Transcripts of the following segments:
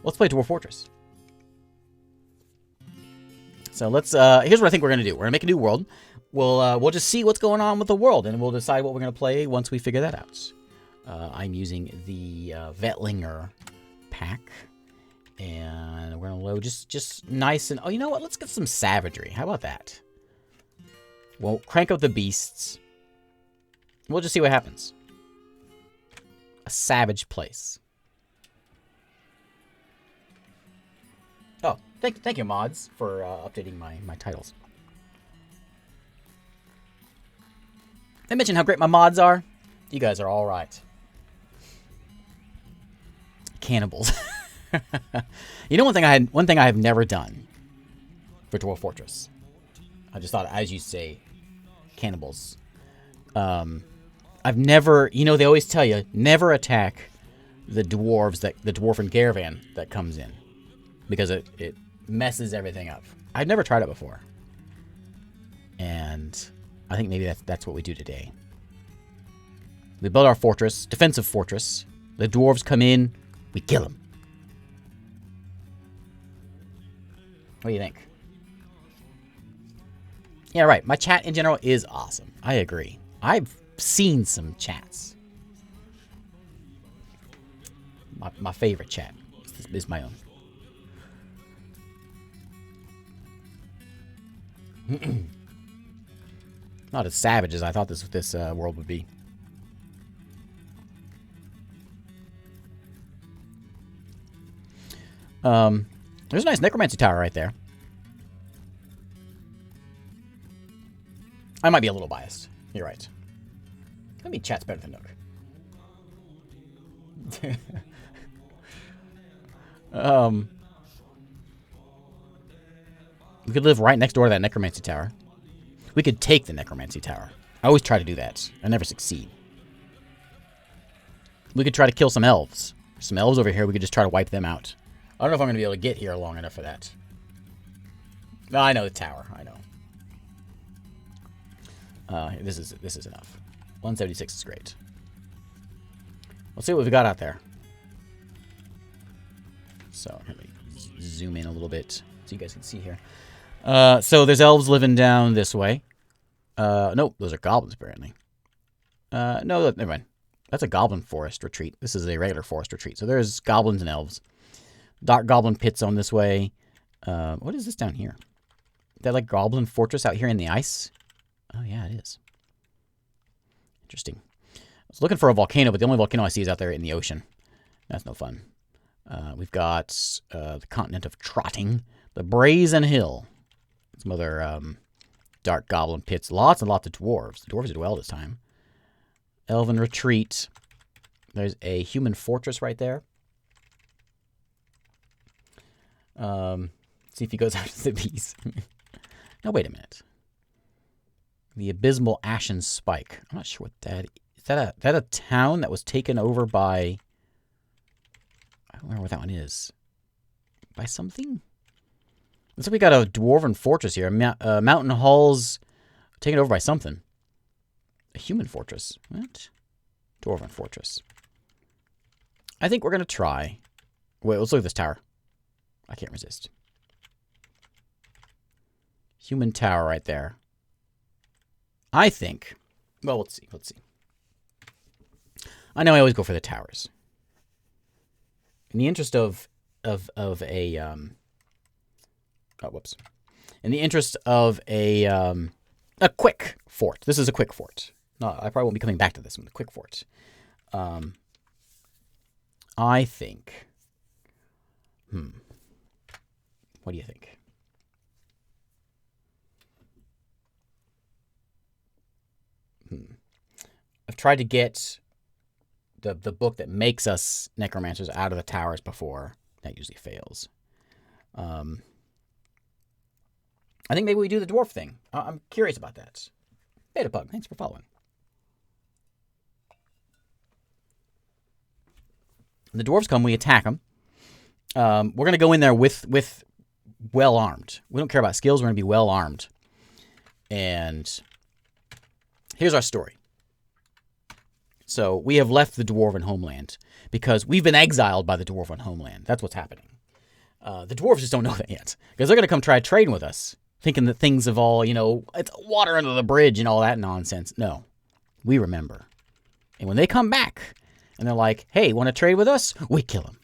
Let's play Dwarf Fortress. So let's, here's what I think we're going to do. We're going to make a new world. We'll just see what's going on with the world, and we'll decide what we're going to play once we figure that out. I'm using the Vetlinger pack, and we're going to load just nice and... Oh, you know what? Let's get some savagery. How about that? We'll crank up the beasts. We'll just see what happens. A savage place. Oh, thank you, mods, for updating my titles. Did I mention how great my mods are? You guys are all right. Cannibals. You know, one thing I have never done for Dwarf Fortress. I just thought, as you say, cannibals. I've never, you know, they always tell you never attack the dwarves, the dwarven caravan that comes in, because it messes everything up. I've never tried it before, and I think maybe that's what we do today. We build our fortress, defensive fortress. The dwarves come in, we kill them. What do you think? Yeah, right. My chat in general is awesome. I agree. I've seen some chats. My favorite chat is my own. Not as savage as I thought this world would be. There's a nice necromancy tower right there. I might be a little biased. You're right. I mean, chat's better than Nook. We could live right next door to that necromancy tower. We could take the necromancy tower. I always try to do that. I never succeed. We could try to kill some elves. Some elves over here, we could just try to wipe them out. I don't know if I'm going to be able to get here long enough for that. No, I know the tower. I know. This is enough. 176 is great. Let's see what we've got out there. So, let me zoom in a little bit so you guys can see here. So there's elves living down this way. Nope, those are goblins apparently. No, never mind. That's a goblin forest retreat. This is a regular forest retreat. So there's goblins and elves. Dark goblin pits on this way. What is this down here? Is that like goblin fortress out here in the ice? Oh yeah, it is. Interesting. I was looking for a volcano, but the only volcano I see is out there in the ocean. That's no fun. We've got the continent of Trotting, the Brazen Hill. Some other dark goblin pits. Lots and lots of dwarves. The dwarves did well this time. Elven retreat. There's a human fortress right there. See if he goes after the bees. Now, wait a minute. The Abysmal Ashen Spike. I'm not sure what that is. Is that a town that was taken over by... I don't remember what that one is. By something? Looks like we got a dwarven fortress here. Mountain halls taken over by something. A human fortress. What? Dwarven fortress. I think we're going to try... Wait, let's look at this tower. I can't resist. Human tower right there. I think... Well, let's see. Let's see. I know I always go for the towers. In the interest of a... Oh, whoops. In the interest of a quick fort. This is a quick fort. No, I probably won't be coming back to this one. The quick fort. I think... What do you think? I've tried to get the book that makes us necromancers out of the towers before. That usually fails. I think maybe we do the dwarf thing. I'm curious about that. Betapug, thanks for following. The dwarves come, we attack them. We're going to go in there with well-armed. We don't care about skills. We're going to be well-armed. And here's our story. So we have left the dwarven homeland. because we've been exiled by the Dwarven homeland. That's what's happening. The dwarves just don't know that yet, because they're going to come try trading with us, thinking that things have all, you know, it's water under the bridge and all that nonsense. No, we remember. And when they come back and they're like, hey, want to trade with us? We kill them.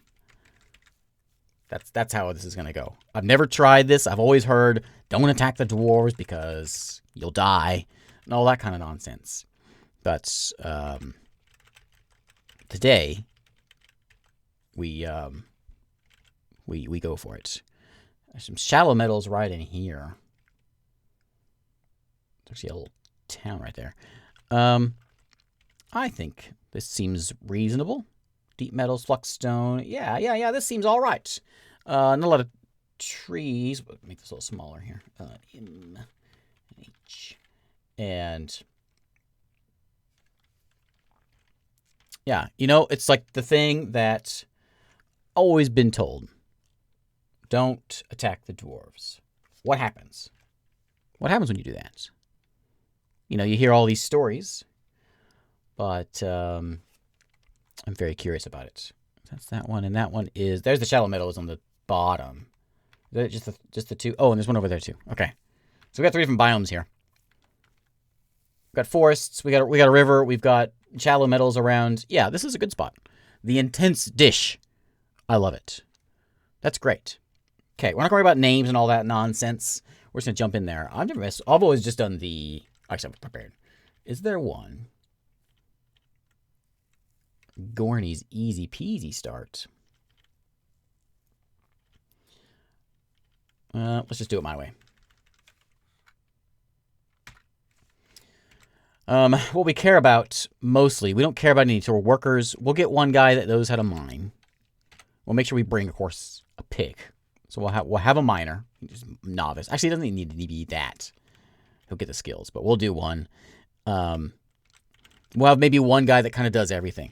That's how this is going to go. I've never tried this. I've always heard, don't attack the dwarves because you'll die and all that kind of nonsense. But today, we go for it. There's some shallow metals right in here. There's actually a little town right there. I think this seems reasonable. Deep metals, flux stone. Yeah. This seems all right. Not a lot of trees. But make this a little smaller here. M, H, and yeah, you know, it's like the thing that always been told. Don't attack the dwarves. What happens? What happens when you do that? You know, you hear all these stories, but I'm very curious about it. That's that one, and that one is... There's the shallow meadows on the bottom. Is that just the two? Oh, and there's one over there too. Okay. So we got 3 different biomes here. We've got forests, we got a river, we've got shallow meadows around. Yeah, this is a good spot. The intense dish. I love it. That's great. Okay, we're not going to worry about names and all that nonsense. We're just going to jump in there. I've always just done the... Actually, I'm prepared. Is there one? Gorney's easy peasy start. Let's just do it my way. What we care about mostly, we don't care about any sort of workers. We'll get one guy that knows how to mine. We'll make sure we bring, of course, a pig. So we'll have a miner, just novice. Actually, it doesn't even need to be that. He'll get the skills, but we'll do one. We'll have maybe one guy that kind of does everything.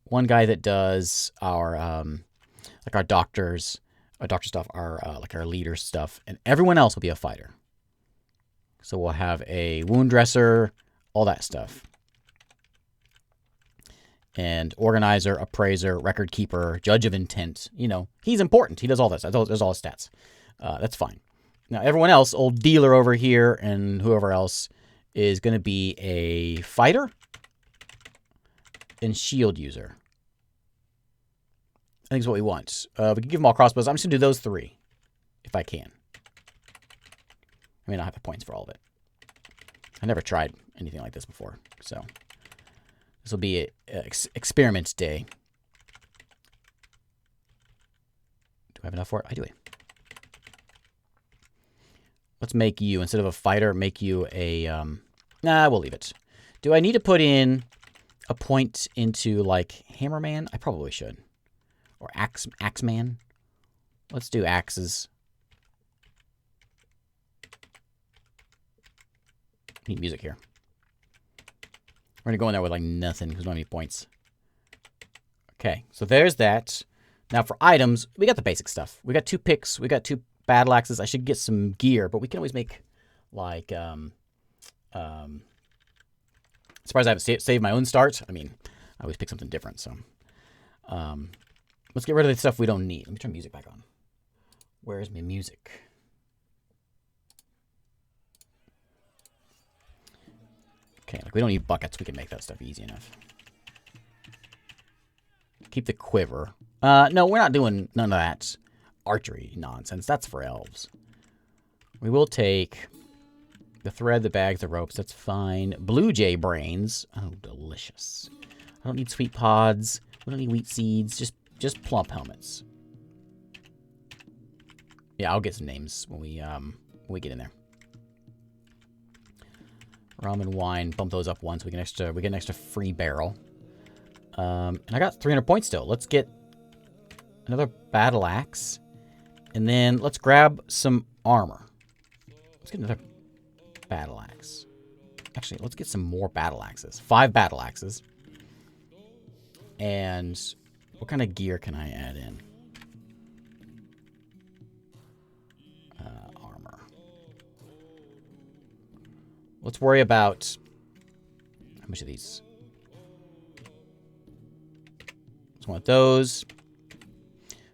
One guy that does our like our doctor stuff, our like our leader stuff, and everyone else will be a fighter. So we'll have a wound dresser, all that stuff. And organizer, appraiser, record keeper, judge of intent. You know, he's important. He does all that stuff. Does all his stats. That's fine. Now, everyone else, old dealer over here and whoever else, is going to be a fighter and shield user. I think is what we want. We can give them all crossbows. I'm just going to do those 3, if I can. I may not have the points for all of it. I never tried anything like this before, so this will be an experiment day. Do I have enough for it? I do. Let's make you, instead of a fighter, make you a... Nah, we'll leave it. Do I need to put in a point into, like, Hammerman? I probably should. Or Axeman. Let's do axes. Need music here. We're going to go in there with, like, nothing because we don't have any points. Okay, so there's that. Now, for items, we got the basic stuff. We got 2 picks. We got 2 battle axes. I should get some gear, but we can always make, like, surprised I haven't saved my own start. I mean, I always pick something different, so. Let's get rid of the stuff we don't need. Let me turn music back on. Where's my music? Okay, like we don't need buckets. We can make that stuff easy enough. Keep the quiver. No, we're not doing none of that archery nonsense. That's for elves. We will take the thread, the bags, the ropes. That's fine. Blue jay brains. Oh, delicious. I don't need sweet pods. We don't need wheat seeds. Just plump helmets. Yeah, I'll get some names when we get in there. Rum and wine. Bump those up once. We get an extra free barrel. And I got 300 points still. Let's get another battle axe. And then let's grab some armor. Let's get another battle axe. Actually, let's get some more battle axes. 5 battle axes. And what kind of gear can I add in? Armor. Let's worry about... How much of these? It's one of those.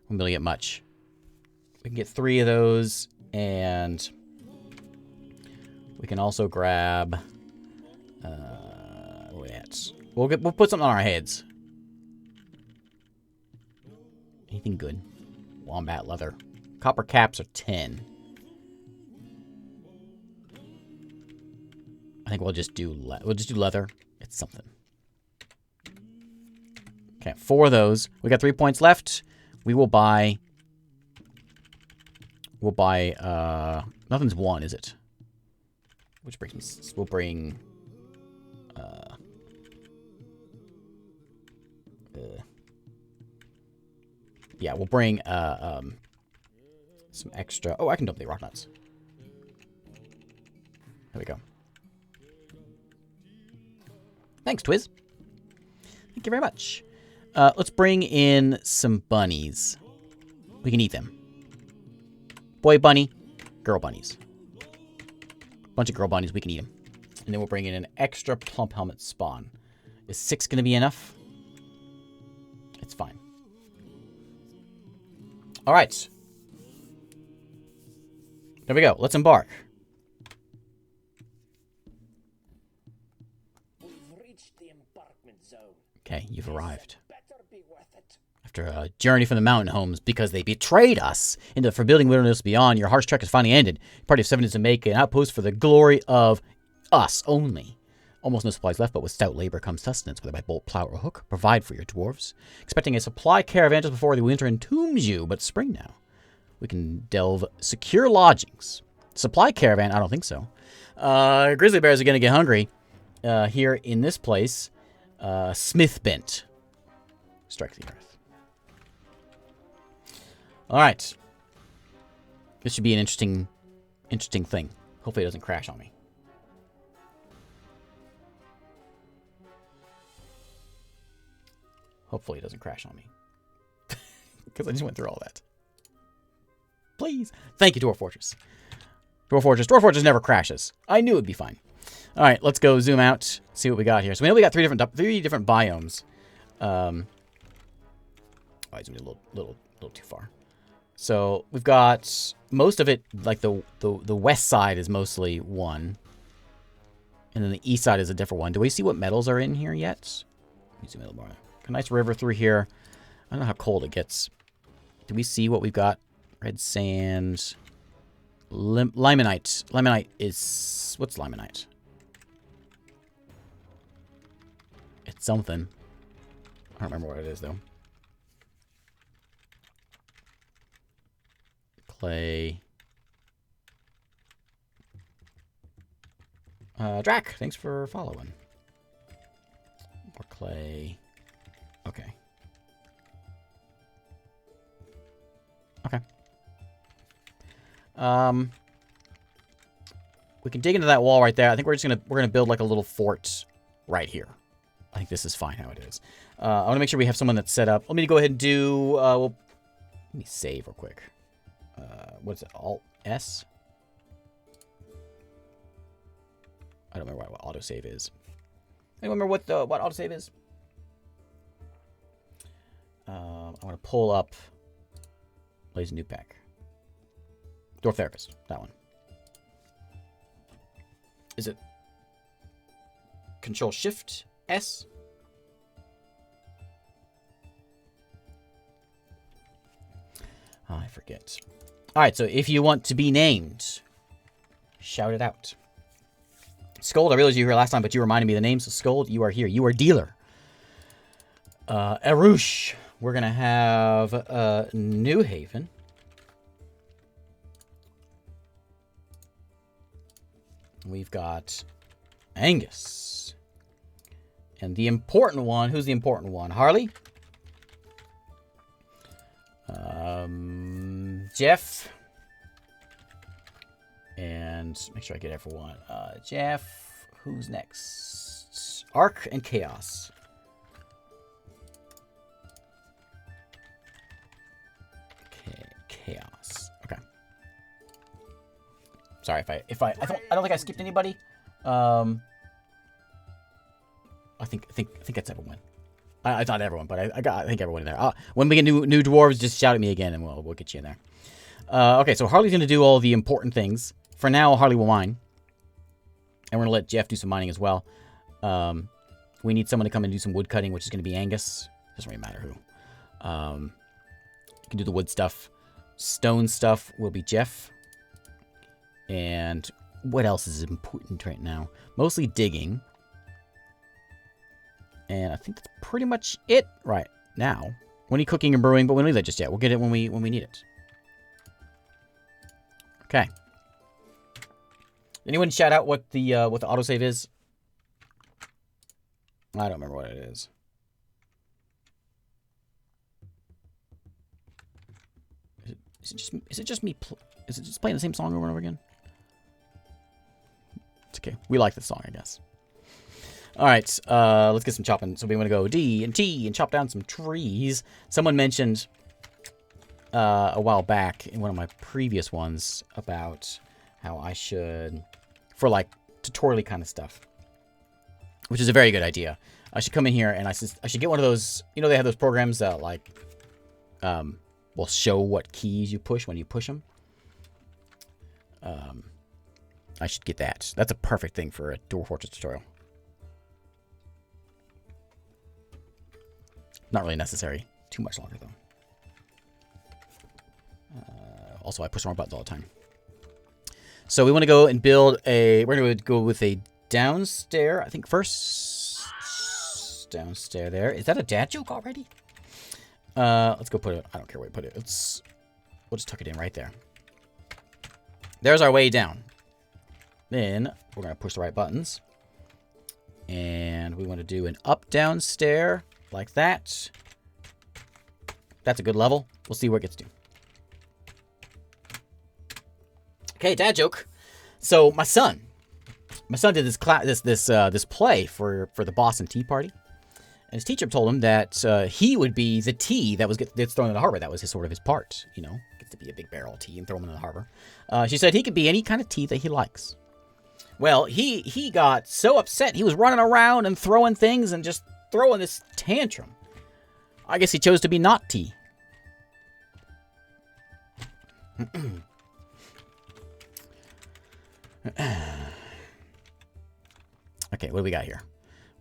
We're going to get much. We can get 3 of those, and we can also grab. Where we at? We'll put something on our heads. Anything good? Wombat leather. Copper caps are 10. I think we'll just do leather. It's something. Okay, 4 of those. We got 3 points left. We will buy. We'll buy. Nothing's 1, is it? Which brings me. We'll bring. Yeah, we'll bring some extra. Oh, I can dump the rock nuts. There we go. Thanks, Twiz. Thank you very much. Let's bring in some bunnies. We can eat them. Boy bunny, girl bunnies. Bunch of girl bunnies, we can eat them. And then we'll bring in an extra plump helmet spawn. Is 6 going to be enough? It's fine. All right. There we go. Let's embark. We've reached the embarkment zone. Okay, you've arrived. Better be worth it. After a journey from the mountain homes because they betrayed us into the forbidding wilderness beyond, your harsh trek has finally ended. Your party of 7 is to make an outpost for the glory of us only. Almost no supplies left, but with stout labor comes sustenance, whether by bolt, plow, or hook. Provide for your dwarves. Expecting a supply caravan just before the winter entombs you, but it's spring now. We can delve secure lodgings. Supply caravan? I don't think so. Grizzly bears are going to get hungry here in this place. Smith bent. Strike the earth. All right. This should be an interesting thing. Hopefully it doesn't crash on me. Hopefully it doesn't crash on me. Because I just went through all that. Please. Thank you, Dwarffortress. Dwarffortress never crashes. I knew it'd be fine. All right, let's go zoom out, see what we got here. So we know we got three different biomes. I zoomed a little too far. So we've got most of it, like the west side is mostly one. And then the east side is a different one. Do we see what metals are in here yet? Let me zoom in a little more. A nice river through here. I don't know how cold it gets. Do we see what we've got? Red sand. Limonite. Limonite is... What's limonite? It's something. I don't remember what it is, though. Clay. Drac, thanks for following. More clay. Okay. Okay. We can dig into that wall right there. I think we're gonna build like a little fort right here. I think this is fine how it is. I want to make sure we have someone that's set up. Let me go ahead and do. Let me save real quick. What's it? Alt S. I don't remember what autosave is. Anyone remember what autosave is? I want to pull up Blaze New Pack. Dwarf Therapist. That one. Is it Control Shift S? Oh, I forget. Alright, so if you want to be named, shout it out. Scold, I realized you were here last time, but you reminded me of the name, so Scold, you are here. You are Dealer. Arush. We're going to have New Haven. We've got Angus. And the important one, who's the important one? Harley? Jeff. And make sure I get everyone. Jeff. Who's next? Arc and Chaos. Okay, Chaos. Okay. Sorry if I don't think I skipped anybody. I think that's everyone. It's not everyone, but I think everyone in there. When we get new dwarves, just shout at me again, and we'll get you in there. Okay, so Harley's gonna do all the important things. For now, Harley will mine, and we're gonna let Jeff do some mining as well. We need someone to come and do some wood cutting, which is gonna be Angus. Doesn't really matter who. You can do the wood stuff. Stone stuff will be Jeff. And what else is important right now? Mostly digging. And I think that's pretty much it right now. We need cooking and brewing, but we don't need that just yet. We'll get it when we need it. Okay. Anyone shout out what the autosave is? I don't remember what it is. Is it just me? Is it just playing the same song over and over again? It's okay. We like the song, I guess. All right, let's get some chopping. So we want to go D and T and chop down some trees. Someone mentioned a while back in one of my previous ones about how I should, for like tutorial kind of stuff, which is a very good idea. I should come in here and I should get one of those. You know, they have those programs that like will show what keys you push when you push them. I should get that. That's a perfect thing for a Dwarf Fortress tutorial. Not really necessary. Too much longer, though. Also, I push the wrong buttons all the time. So we want to go and build a... We're going to go with a downstair. I think first... Downstair there. Is that a dad joke already? Let's go put it... I don't care where we put it. We'll just tuck it in right there. There's our way down. Then we're going to push the right buttons. And we want to do an up-down stair like that. That's a good level. We'll see where it gets to. Okay, dad joke. So my son did this play for the Boston Tea Party, and his teacher told him that he would be the tea that gets thrown in the harbor. That was his part. You know, gets to be a big barrel of tea and throw him in the harbor. She said he could be any kind of tea that he likes. Well, he got so upset. He was running around and throwing things and just throwing this tantrum. I guess he chose to be not tea. Okay, what do we got here?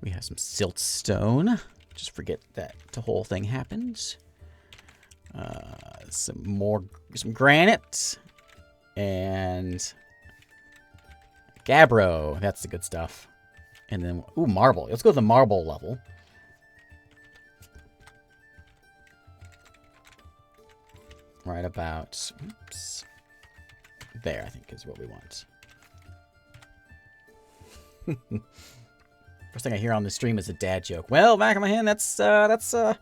We have some siltstone. Just forget that the whole thing happened. Some granite. And gabbro. That's the good stuff. And then, ooh, marble. Let's go to the marble level. Right about, oops. There, I think is what we want. First thing I hear on the stream is a dad joke. Well, back of my hand, that's kind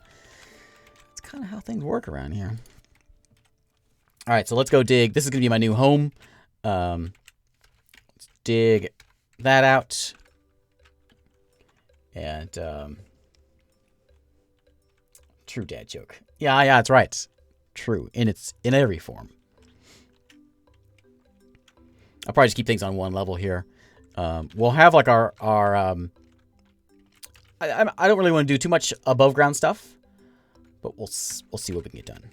of how things work around here. All right, so let's go dig. This is gonna be my new home. Let's dig that out. And true dad joke. Yeah, that's right. True in every form. I'll probably just keep things on one level here. We'll have like our I don't really want to do too much above ground stuff, but we'll see what we can get done.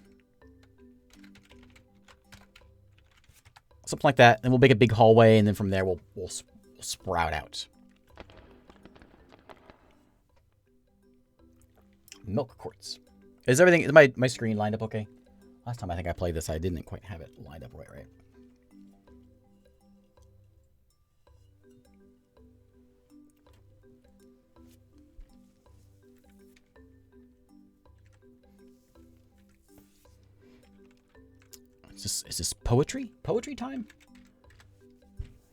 Something like that, and we'll make a big hallway, and then from there we'll sprout out. Milk quartz. Is my screen lined up okay? Last time I think I played this, I didn't quite have it lined up right. Is this poetry? Poetry time?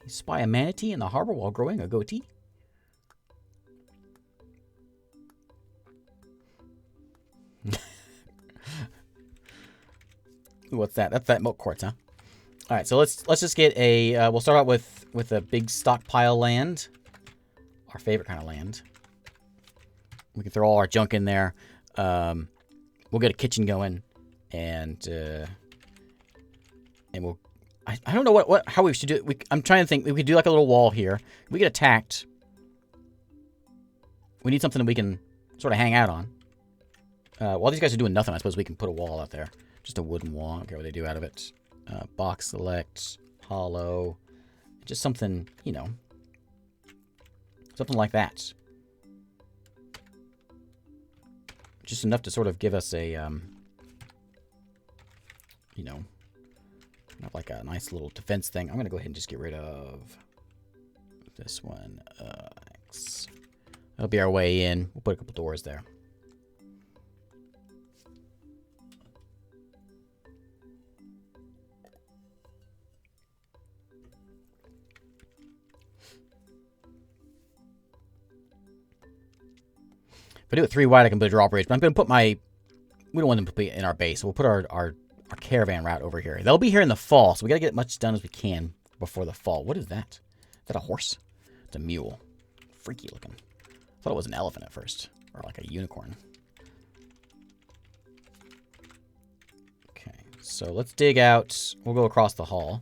You spy a manatee in the harbor while growing a goatee? What's that? That's that milk quartz, huh? All right, so let's just get a. We'll start out with a big stockpile land, our favorite kind of land. We can throw all our junk in there. We'll get a kitchen going, and we'll. I don't know how we should do it. I'm trying to think. We could do like a little wall here. If we get attacked, we need something that we can sort of hang out on. While these guys are doing nothing, I suppose we can put a wall out there. Just a wooden wall. I don't care what they do out of it. Box select, hollow. Just something, you know. Something like that. Just enough to sort of give us a, you know, like a nice little defense thing. I'm going to go ahead and just get rid of this one. X. That'll be our way in. We'll put a couple doors there. If I do it 3 wide, I can put a drawbridge. But I'm going to put my... We don't want them to be in our base, so we'll put our caravan route over here. They'll be here in the fall, so we got to get as much done as we can before the fall. What is that? Is that a horse? It's a mule. Freaky looking. I thought it was an elephant at first. Or like a unicorn. Okay, so let's dig out. We'll go across the hall.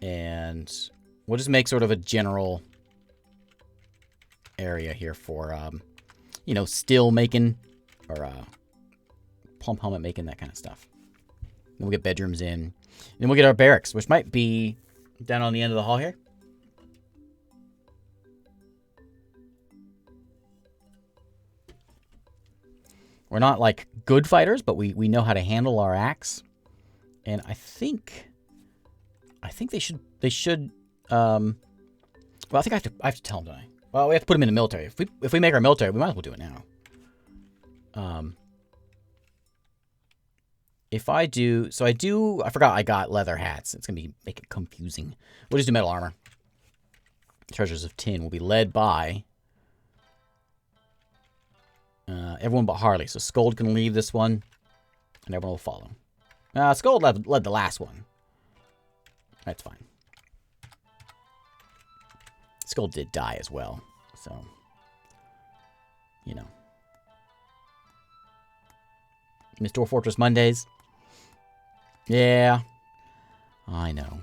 And we'll just make sort of a general area here for... you know, still making, or plump helmet making, that kind of stuff. Then we'll get bedrooms in. Then we'll get our barracks, which might be down on the end of the hall here. We're not, like, good fighters, but we know how to handle our axe. And I think they should, well, I think I have to tell them, don't I? Well, we have to put them in the military. If we make our military, we might as well do it now. If I do... So I forgot I got leather hats. It's going to make it confusing. We'll just do metal armor. Treasures of Tin will be led by... everyone but Harley. So Scold can leave this one. And everyone will follow. Scold led the last one. That's fine. Skull did die as well, so, you know. Miss Dwarffortress Mondays. Yeah, I know.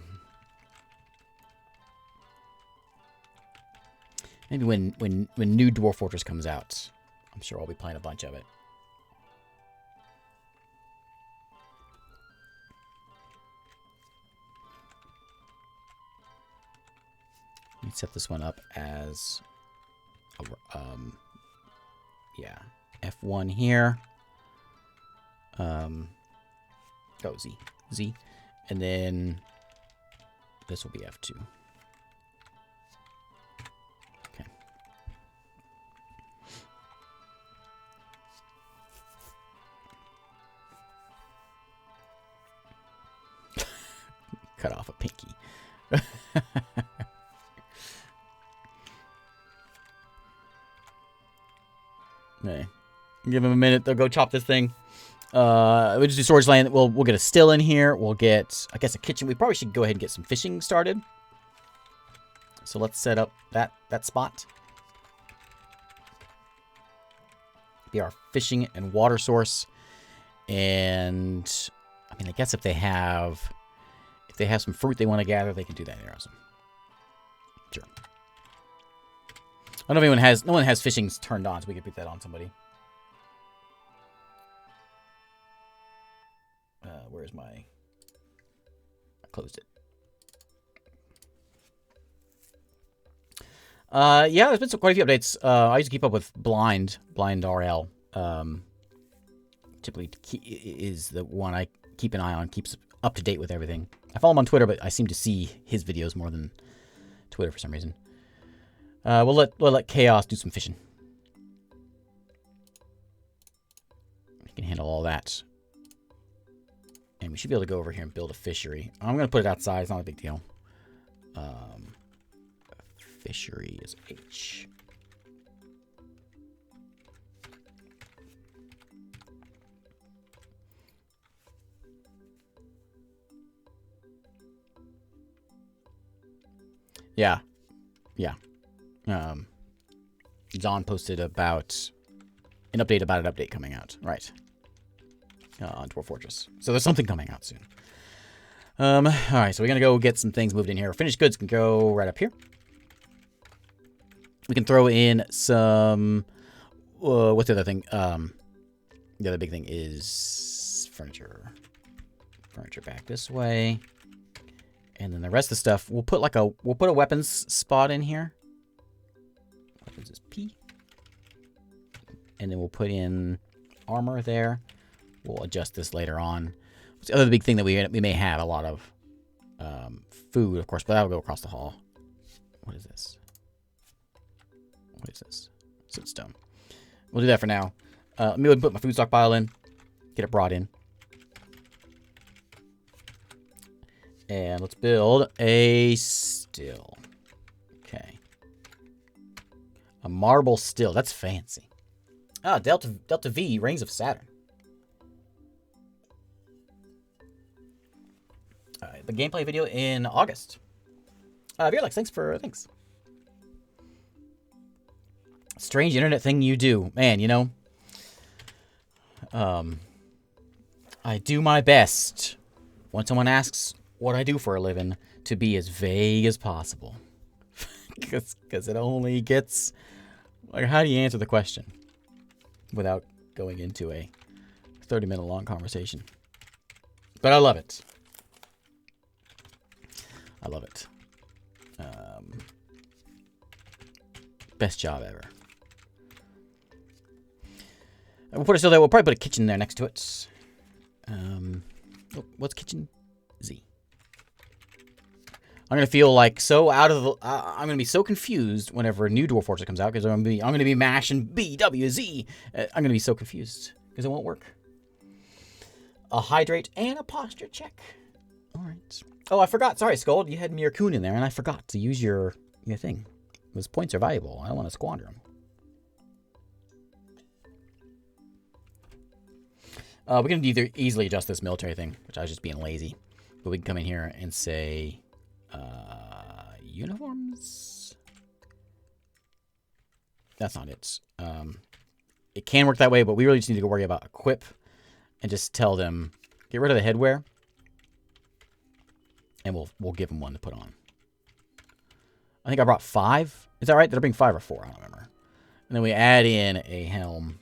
Maybe when new Dwarffortress comes out, I'm sure I'll be playing a bunch of it. Let me set this one up as, yeah, F1 here. Oh, Z. And then this will be F2. Okay. Cut off a pinky. Okay. Give him a minute. They'll go chop this thing. We'll just do storage land. We'll get a still in here. We'll get, I guess, a kitchen. We probably should go ahead and get some fishing started. So let's set up that spot. Be our fishing and water source. And I mean, I guess if they have some fruit they want to gather, they can do that here also. Sure. I don't know if no one has fishing turned on, so we could put that on somebody. Where's my... I closed it. Yeah, there's been quite a few updates. I used to keep up with Blind RL. Typically is the one I keep an eye on, keeps up to date with everything. I follow him on Twitter, but I seem to see his videos more than Twitter for some reason. We'll let Chaos do some fishing. He can handle all that. And we should be able to go over here and build a fishery. I'm going to put it outside. It's not a big deal. Fishery is H. Yeah. John posted about an update coming out. Right. On Dwarffortress. So there's something coming out soon. Alright, so we're going to go get some things moved in here. Finished goods can go right up here. We can throw in some... what's the other thing? The other big thing is furniture. Furniture back this way. And then the rest of the stuff, we'll put a weapons spot in here. Weapons is P. And then we'll put in armor there. We'll adjust this later on. What's the other big thing that we may have a lot of food, of course, but that'll go across the hall. What is this? What is this? Sootstone. We'll do that for now. Let me go ahead and put my food stockpile in. Get it brought in. And let's build a still. Okay. A marble still. That's fancy. Ah, Delta V, Rings of Saturn. The gameplay video in August. Veerlex, thanks. Strange internet thing you do. Man, you know. I do my best when someone asks what I do for a living to be as vague as possible. Because it only gets... Like, how do you answer the question without going into a 30-minute long conversation? But I love it. I love it. Best job ever. We'll put it so that we'll probably put a kitchen there next to it. What's kitchen? Z. I'm gonna feel like so out of the. I'm gonna be so confused whenever a new Dwarf Fortress comes out because I'm gonna be mashing BWZ. I'm gonna be so confused because it won't work. A hydrate and a posture check. All right. Oh, I forgot. Sorry, Scold. You had Mirkun in there, and I forgot to use your thing. Those points are valuable. I don't want to squander them. We can either easily adjust this military thing, which I was just being lazy. But we can come in here and say... uniforms? That's not it. It can work that way, but we really just need to go worry about equip. And just tell them, get rid of the headwear. And we'll give them one to put on. I think I brought 5. Is that right? Did I bring 5 or 4? I don't remember. And then we add in a helm.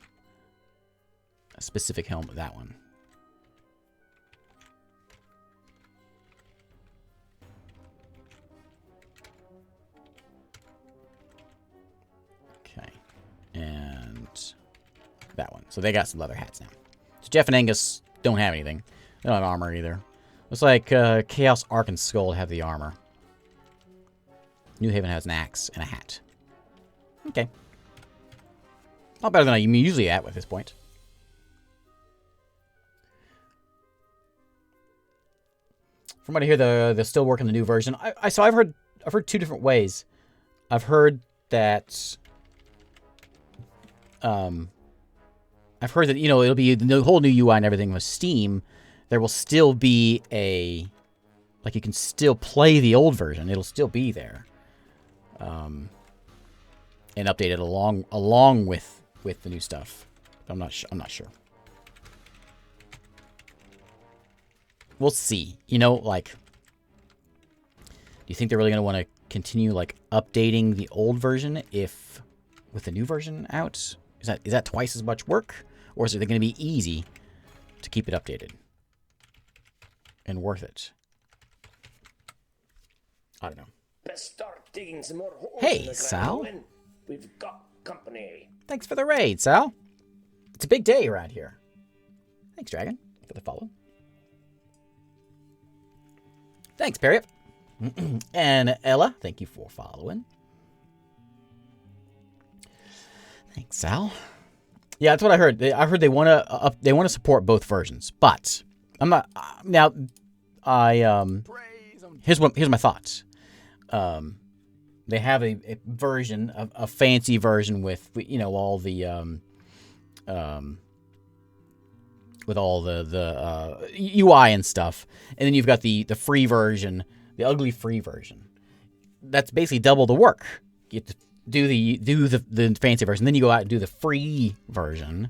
A specific helm, that one. Okay. And that one. So they got some leather hats now. So Jeff and Angus don't have anything. They don't have armor either. Looks like Chaos, Ark, and Skull have the armor. New Haven has an axe and a hat. Okay. Not better than I'm usually at this point. From what I hear, they're still working the new version. So I've heard 2 different ways. I've heard that you know it'll be the whole new UI and everything with Steam. There will still be you can still play the old version. It'll still be there. And updated along with the new stuff. I'm not sure. We'll see. You know, do you think they're really going to want to continue updating the old version with the new version out? Is that twice as much work, or is it going to be easy to keep it updated and worth it? I don't know. Best start digging some more holes Hey, in the Sal. ground. We've got company. Thanks for the raid, Sal. It's a big day around here. Thanks, Dragon, for the follow. Thanks, Perry. And Ella, thank you for following. Thanks, Sal. Yeah, that's what I heard. I heard they want to support both versions, but I'm not now. Here's my thoughts. They have a version, a fancy version with all the with all the UI and stuff, and then you've got the free version, the ugly free version. That's basically double the work. You have to do the fancy version, then you go out and do the free version.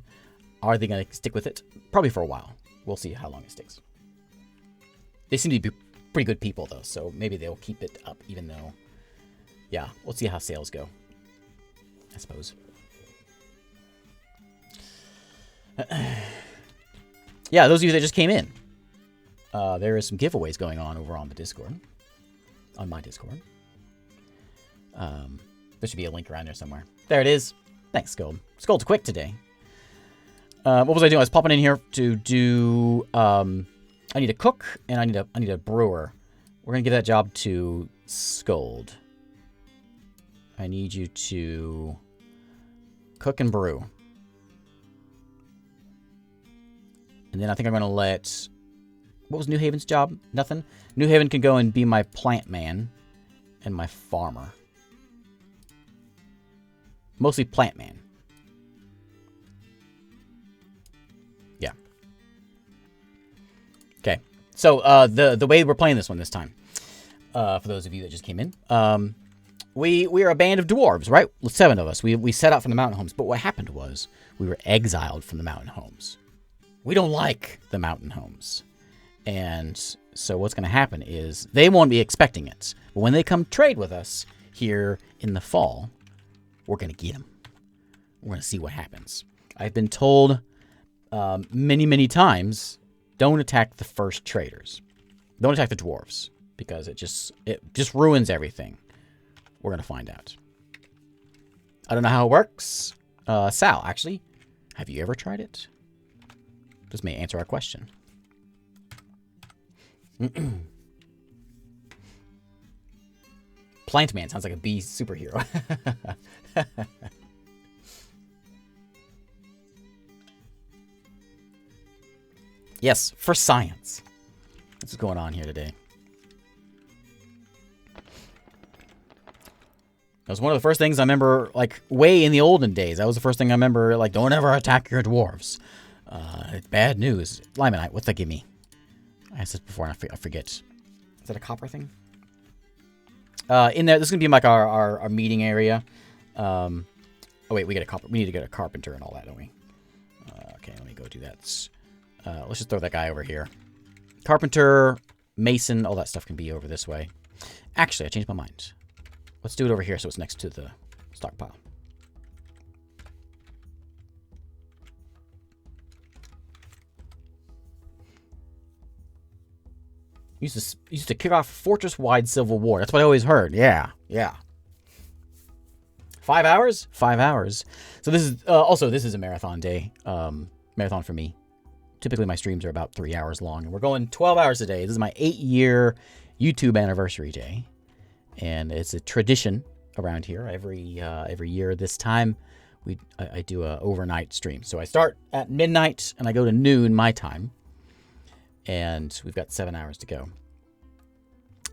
Are they going to stick with it? Probably for a while. We'll see how long it sticks. They seem to be pretty good people though, so maybe they'll keep it up, even though. Yeah, we'll see how sales go, I suppose. Yeah, those of you that just came in, there is some giveaways going on over on the Discord. On my Discord. There should be a link around there somewhere. There it is. Thanks, Scold. Scold's quick today. What was I doing? I was popping in here to do... I need a cook, and I need a brewer. We're going to give that job to Scold. I need you to cook and brew. And then I think I'm going to let... What was New Haven's job? Nothing? New Haven can go and be my plant man and my farmer. Mostly plant man. Yeah. Okay. So, the way we're playing this one this time, for those of you that just came in, we are a band of dwarves, right? 7 of us. We set out from the mountain homes, but what happened was we were exiled from the mountain homes. We don't like the mountain homes. And so what's going to happen is they won't be expecting it. But when they come trade with us here in the fall, we're going to get them. We're going to see what happens. I've been told many, many times, don't attack the first traders. Don't attack the dwarves because it just ruins everything. We're going to find out. I don't know how it works. Sal, actually, have you ever tried it? This may answer our question. Plant Man sounds like a bee superhero. Yes, for science. What's going on here today? That was one of the first things I remember, like, way in the olden days. That was the first thing I remember, like, don't ever attack your dwarves. It's bad news. Limonite, what's that give me? I asked this before and I forget. Is that a copper thing? In there, this is going to be like our meeting area. Oh, wait, we need to get a carpenter and all that, don't we? Okay, let me go do that. Let's just throw that guy over here. Carpenter, mason, all that stuff can be over this way. Actually, I changed my mind. Let's do it over here so it's next to the stockpile. Used to kick off fortress-wide civil war. That's what I always heard. Yeah. 5 hours? 5 hours. So this is also this is a marathon day. Marathon for me. Typically my streams are about 3 hours long, and we're going 12 hours a day. This is my 8-year YouTube anniversary day, and it's a tradition around here. Every year this time, I do a overnight stream. So I start at midnight and I go to noon my time. And we've got 7 hours to go.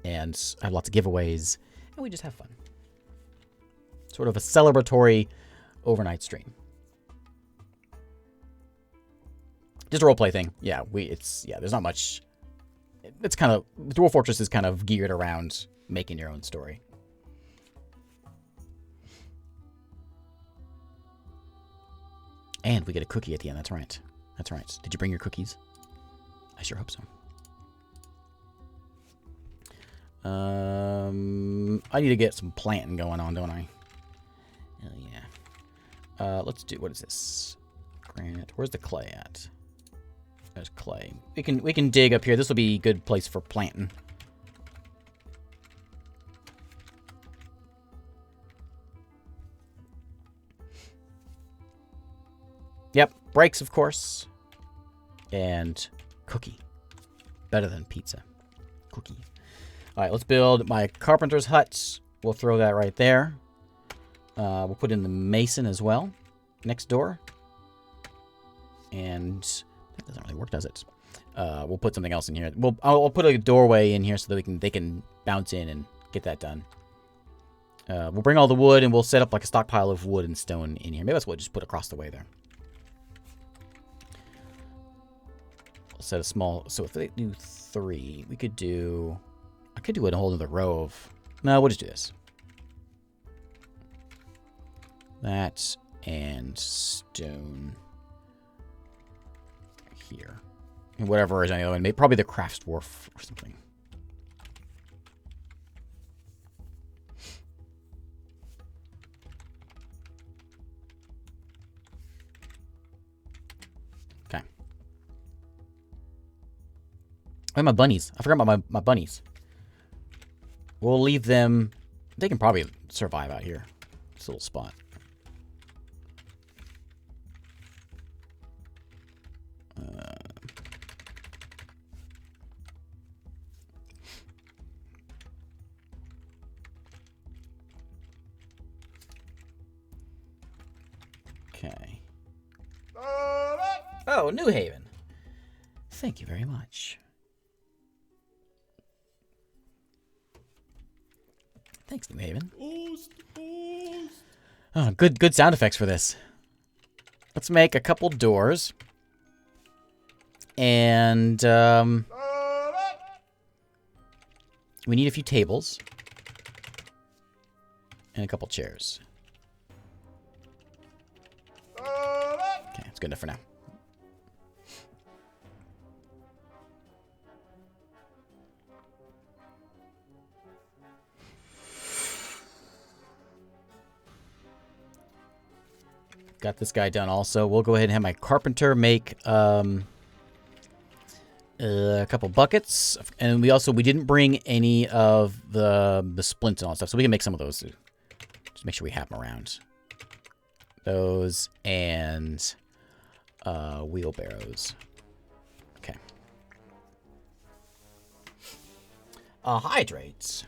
And I have lots of giveaways. And we just have fun. Sort of a celebratory overnight stream. Just a roleplay thing. Yeah, there's not much. It's kind of, Dwarf Fortress is kind of geared around making your own story. And we get a cookie at the end. That's right. That's right. Did you bring your cookies? I sure hope so. I need to get some planting going on, don't I? Hell yeah. Let's do, what is this? Granite. Where's the clay at? There's clay. We can dig up here. This will be a good place for planting. Yep, brakes, of course. And cookie. Better than pizza. Cookie. All right, let's build my carpenter's hut. We'll throw that right there. We'll put in the mason as well. Next door. And that doesn't really work, does it? We'll put something else in here. I'll put a doorway in here so that they can bounce in and get that done. We'll bring all the wood and we'll set up like a stockpile of wood and stone in here. Maybe that's what we'll just put across the way there. We'll set a small. So if they do 3, we could do. I could do a whole other row of. No, we'll just do this. That and stone here. And whatever is on the other one. Maybe, probably the crafts dwarf or something. Where are my bunnies? I forgot about my bunnies. We'll leave them. They can probably survive out here. This little spot. Okay. Oh, New Haven. Thank you very much. Thanks, New Haven. Oh, good sound effects for this. Let's make a couple doors. And, we need a few tables. And a couple chairs. Okay, that's good enough for now. Got this guy done also. We'll go ahead and have my carpenter make a couple buckets. And we didn't bring any of the splints and all that stuff. So we can make some of those. Just make sure we have them around. Those and wheelbarrows. Okay. Hydrates.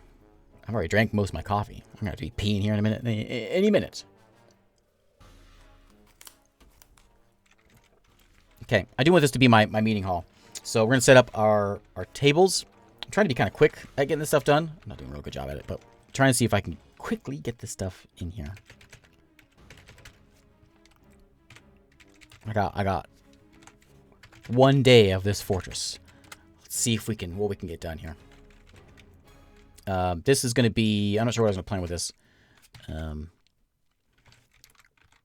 I've already drank most of my coffee. I'm going to have to be peeing here in a minute. Any minute. Okay, I do want this to be my meeting hall. So we're going to set up our tables. I'm trying to be kind of quick at getting this stuff done. I'm not doing a real good job at it, but I'm trying to see if I can quickly get this stuff in here. I got 1 day of this fortress. Let's see if what we can get done here. This is going to be, I'm not sure what I was going to plan with this.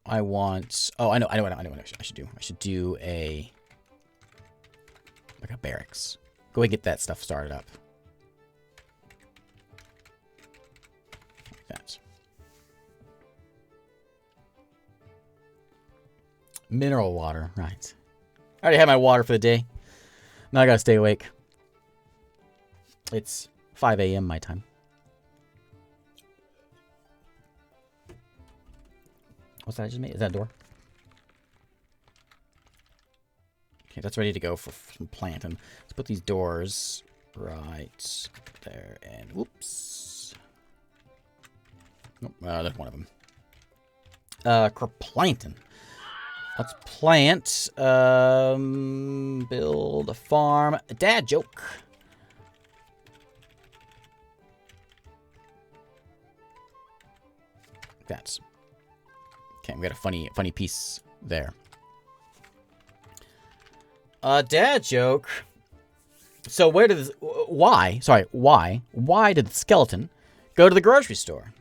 I want, oh, I know what I should do. I should do like a barracks. Go ahead and get that stuff started up. Like that. Mineral water, right. I already had my water for the day. Now I gotta stay awake. It's 5 a.m. my time. What's that I just made? Is that a door? Okay, that's ready to go for some planting. Let's put these doors right there. And whoops. Nope, there's one of them. Planting. Let's plant. Build a farm. Dad joke. That's. Okay, we got a funny piece there. Dad joke. So why did the skeleton go to the grocery store?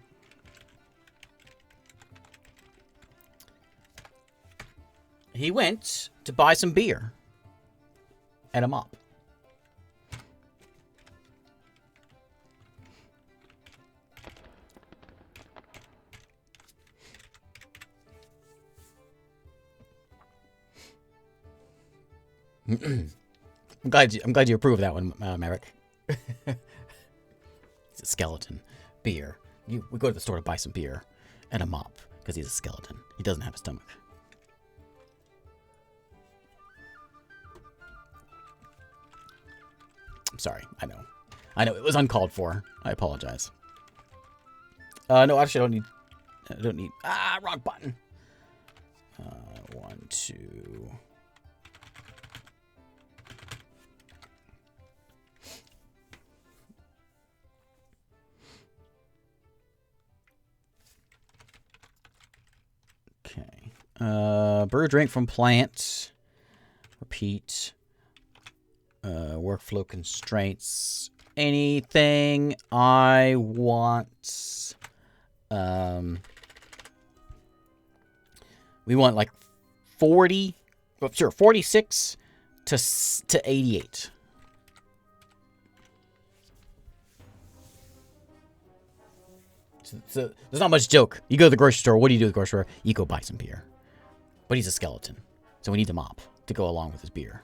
He went to buy some beer and a mop. I'm glad you approve of that one, Merrick. He's a skeleton. Beer. We go to the store to buy some beer and a mop because he's a skeleton. He doesn't have a stomach. I'm sorry. I know. It was uncalled for. I apologize. No, actually, I don't need. Wrong button. 1, 2. Okay. Brew drink from plant. Repeat. Workflow constraints. Anything I want. We want like 40. Well, sure, 46 to 88. So there's not much joke. You go to the grocery store. What do you do at the grocery store? You go buy some beer. But he's a skeleton. So we need a mop to go along with his beer.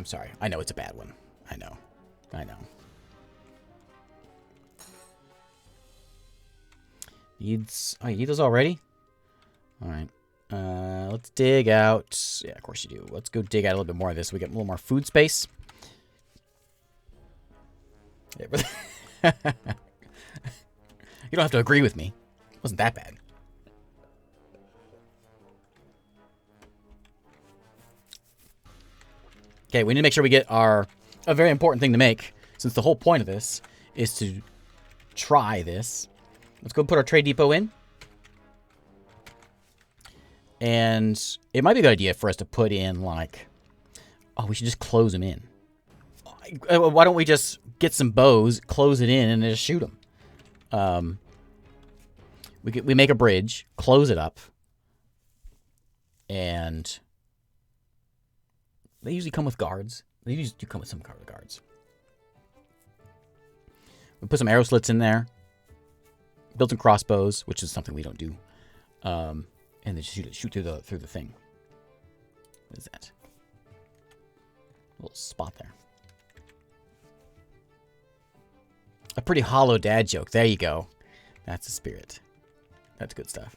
I'm sorry. I know it's a bad one. I know. I know. Needs... Oh, you need those already? Alright. Let's dig out... Yeah, of course you do. Let's go dig out a little bit more of this so we get a little more food space. Yeah, you don't have to agree with me. It wasn't that bad. Okay, we need to make sure we get a very important thing to make, since the whole point of this is to try this. Let's go put our trade depot in. And it might be a good idea for us to put in, like... Oh, we should just close them in. Why don't we just get some bows, close it in, and just shoot them? We make a bridge, close it up, and... They usually come with guards. They usually do come with some guards. We put some arrow slits in there. Built some crossbows, which is something we don't do. And then just shoot through the thing. What is that? A little spot there. A pretty hollow dad joke. There you go. That's the spirit. That's good stuff.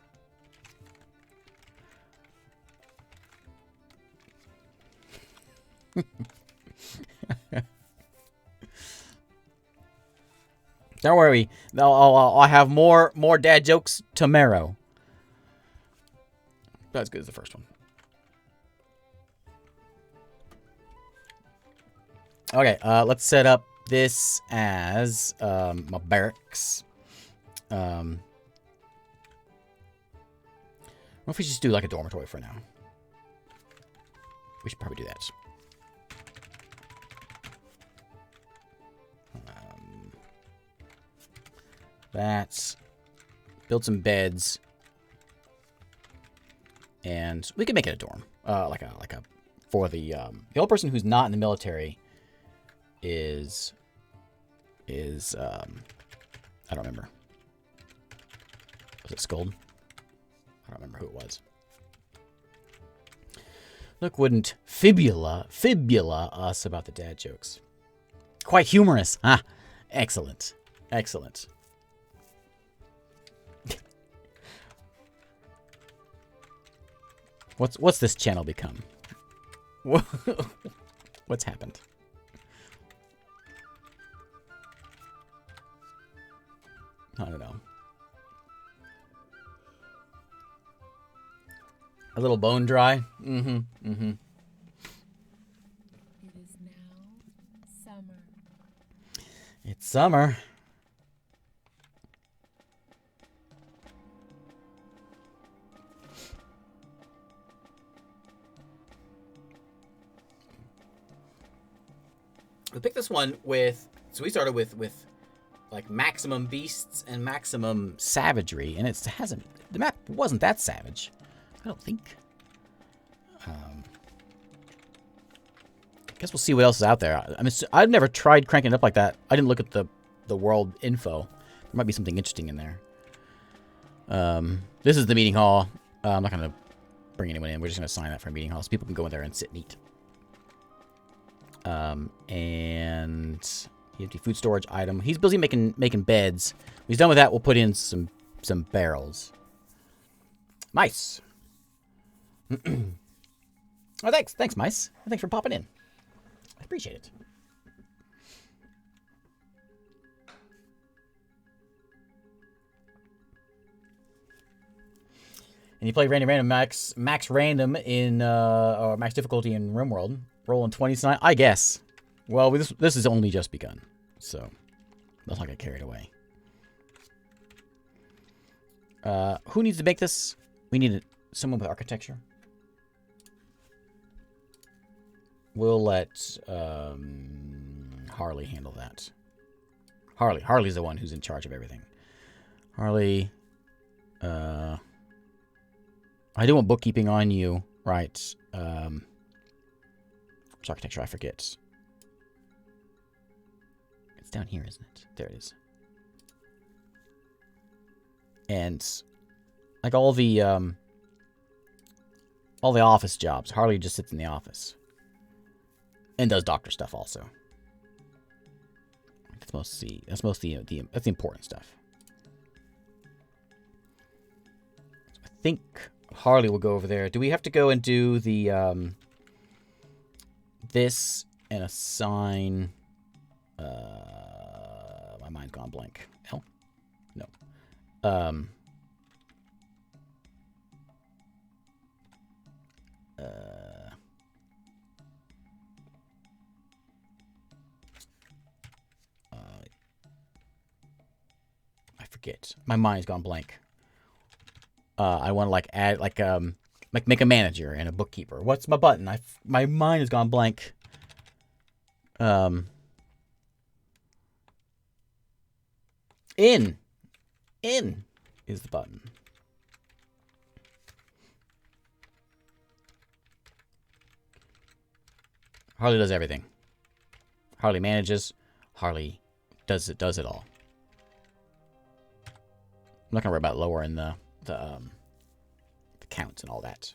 Don't worry. I'll have more dad jokes tomorrow. Not as good as the first one. Okay, let's set up this as my barracks. What if we just do like a dormitory for now? We should probably do that. Build some beds, and we can make it a dorm, for the only person who's not in the military is I don't remember. Was it Scold? I don't remember who it was. Look, wouldn't fibula us about the dad jokes? Quite humorous, huh? Excellent, excellent. What's this channel become? What's happened? I don't know. A little bone dry? Mm-hmm. Mm-hmm. It is now summer. It's summer. We picked this one with... So we started with like maximum beasts and maximum savagery, and it hasn't... The map wasn't that savage. I don't think. I guess we'll see what else is out there. I mean, I've never tried cranking it up like that. I didn't look at the world info. There might be something interesting in there. This is the meeting hall. I'm not going to bring anyone in. We're just going to assign that for a meeting hall so people can go in there and sit and eat. And empty food storage item. He's busy making beds. When he's done with that, we'll put in some barrels. Mice. Oh, thanks, Mice. Thanks for popping in. I appreciate it. And you play random max random in or max difficulty in RimWorld. Rolling 20 tonight, I guess. Well, this has only just begun, so let's not get carried away. Who needs to make this? We need someone with architecture. We'll let Harley handle that. Harley's the one who's in charge of everything. Harley, I do want bookkeeping on you, right? What's architecture? I forget. It's down here, isn't it? There it is. And like all the office jobs, Harley just sits in the office. And does doctor stuff also. That's mostly that's the important stuff. I think Harley will go over there. Do we have to go and do the this and assign my mind's gone blank. L? No. I forget. My mind's gone blank. I want to like add like make a manager and a bookkeeper. What's my button? My mind has gone blank. In is the button. Harley does everything. Harley manages. Harley does it all. I'm not gonna worry about lowering the counts and all that.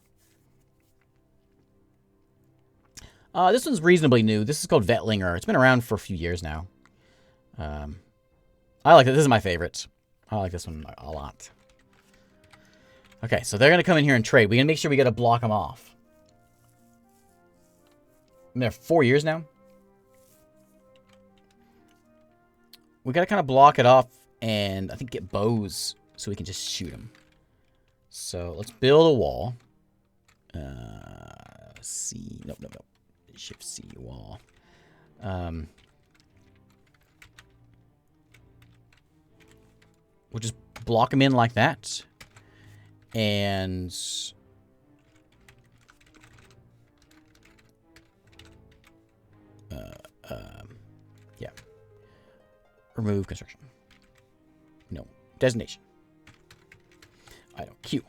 This one's reasonably new. This is called Vetlinger. It's been around for a few years now. I like it. This is my favorite. I like this one a lot. Okay, so they're going to come in here and trade. We're going to make sure we got to block them off. Been there 4 years now. We got to kind of block it off and I think get bows so we can just shoot them. So let's build a wall. C. Nope. Shift C wall. We'll just block them in like that. And yeah. Remove construction. No. Designation. Item Q.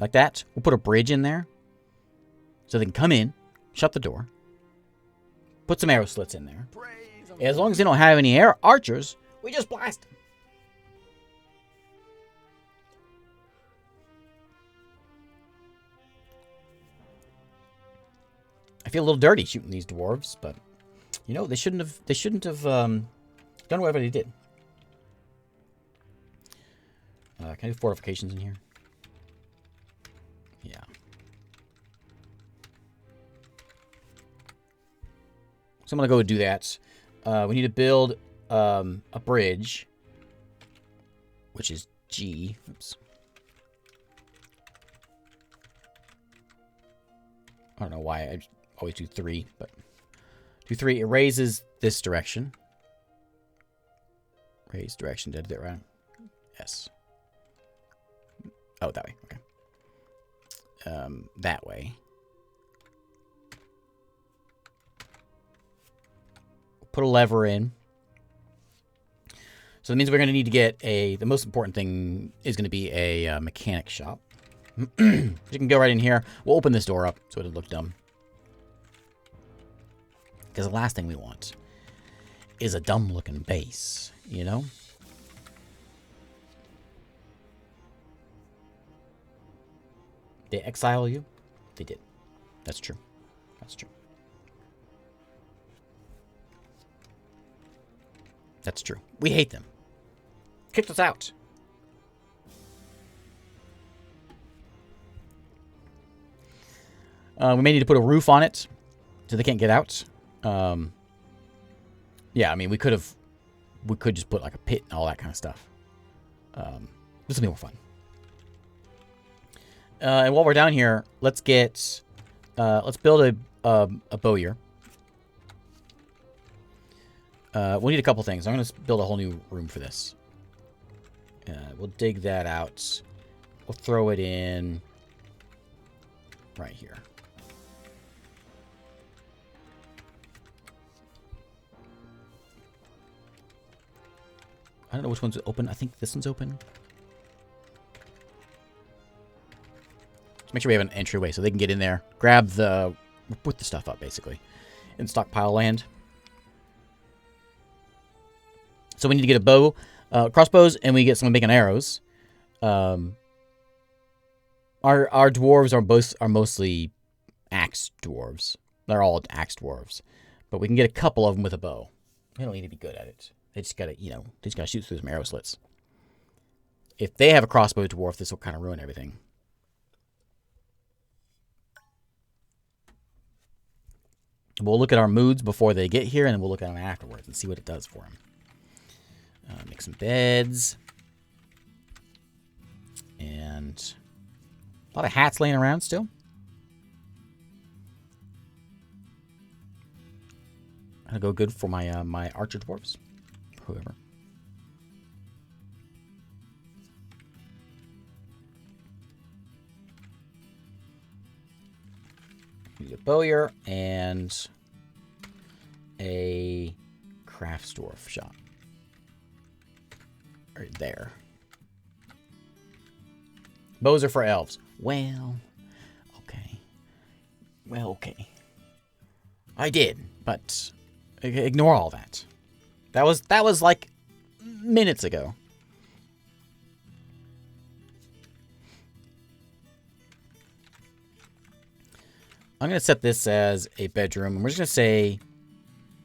Like that. We'll put a bridge in there. So they can come in, shut the door, put some arrow slits in there. As long as they don't have any archers, we just blast them. I feel a little dirty shooting these dwarves, but you know they shouldn't have done whatever they did. Can I do fortifications in here? Yeah. So I'm gonna go do that. We need to build a bridge, which is G. Oops. I don't know why I always do 3, but do 3. It raises this direction. Raise direction. Did I do that right? Yes. Oh, that way. Okay. That way. Put a lever in. So that means we're going to need to get the most important thing is going to be a mechanic shop. You can go right in here. We'll open this door up so it'll look dumb. Because the last thing we want is a dumb looking base, you know? They exile you? They did. That's true. That's true. That's true. We hate them. Kicked us out. We may need to put a roof on it so they can't get out. Yeah, I mean, we could just put like a pit and all that kind of stuff. This will be more fun. And while we're down here, let's build a bowyer. We'll need a couple things. I'm going to build a whole new room for this. We'll dig that out. We'll throw it in right here. I don't know which one's open. I think this one's open. Just make sure we have an entryway so they can get in there. Grab put the stuff up, basically. In stockpile land. So we need to get a bow, crossbows, and we get someone making arrows. Our dwarves are mostly axe dwarves. They're all axe dwarves. But we can get a couple of them with a bow. They don't need to be good at it. They just gotta, they just gotta shoot through some arrow slits. If they have a crossbow dwarf, this will kind of ruin everything. We'll look at our moods before they get here, and then we'll look at them afterwards and see what it does for them. Make some beds. And a lot of hats laying around still. That'll go good for my my archer dwarves. Whoever. Need a bowyer and a crafts dwarf shop. Right there. Bows are for elves. Well, okay. Well, okay. I did, but ignore all that. That was like minutes ago. I'm gonna set this as a bedroom, and we're just gonna say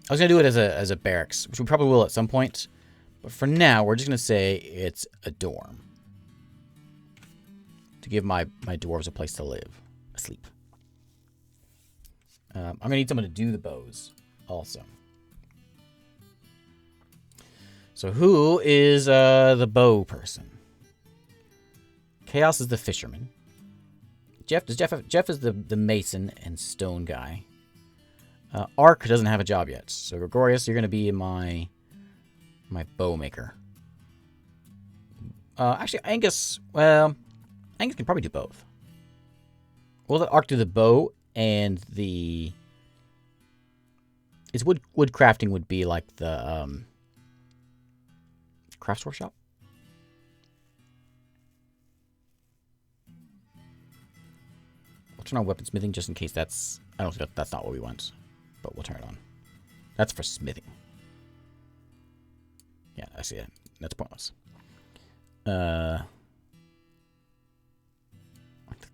I was gonna do it as a barracks, which we probably will at some point. But for now, we're just gonna say it's a dorm. To give my dwarves a place to live. Asleep. I'm going to need someone to do the bows also. So who is the bow person? Chaos is the fisherman. Jeff is the mason and stone guy. Ark doesn't have a job yet. So Gregorius, you're going to be my bow maker. Actually, Angus, well, Angus can probably do both. We'll let Ark do the bow and the... Is wood crafting would be like the crafts workshop? We'll turn on weaponsmithing just in case that's... I don't think that's not what we want. But we'll turn it on. That's for smithing. Yeah, I see it. That's pointless.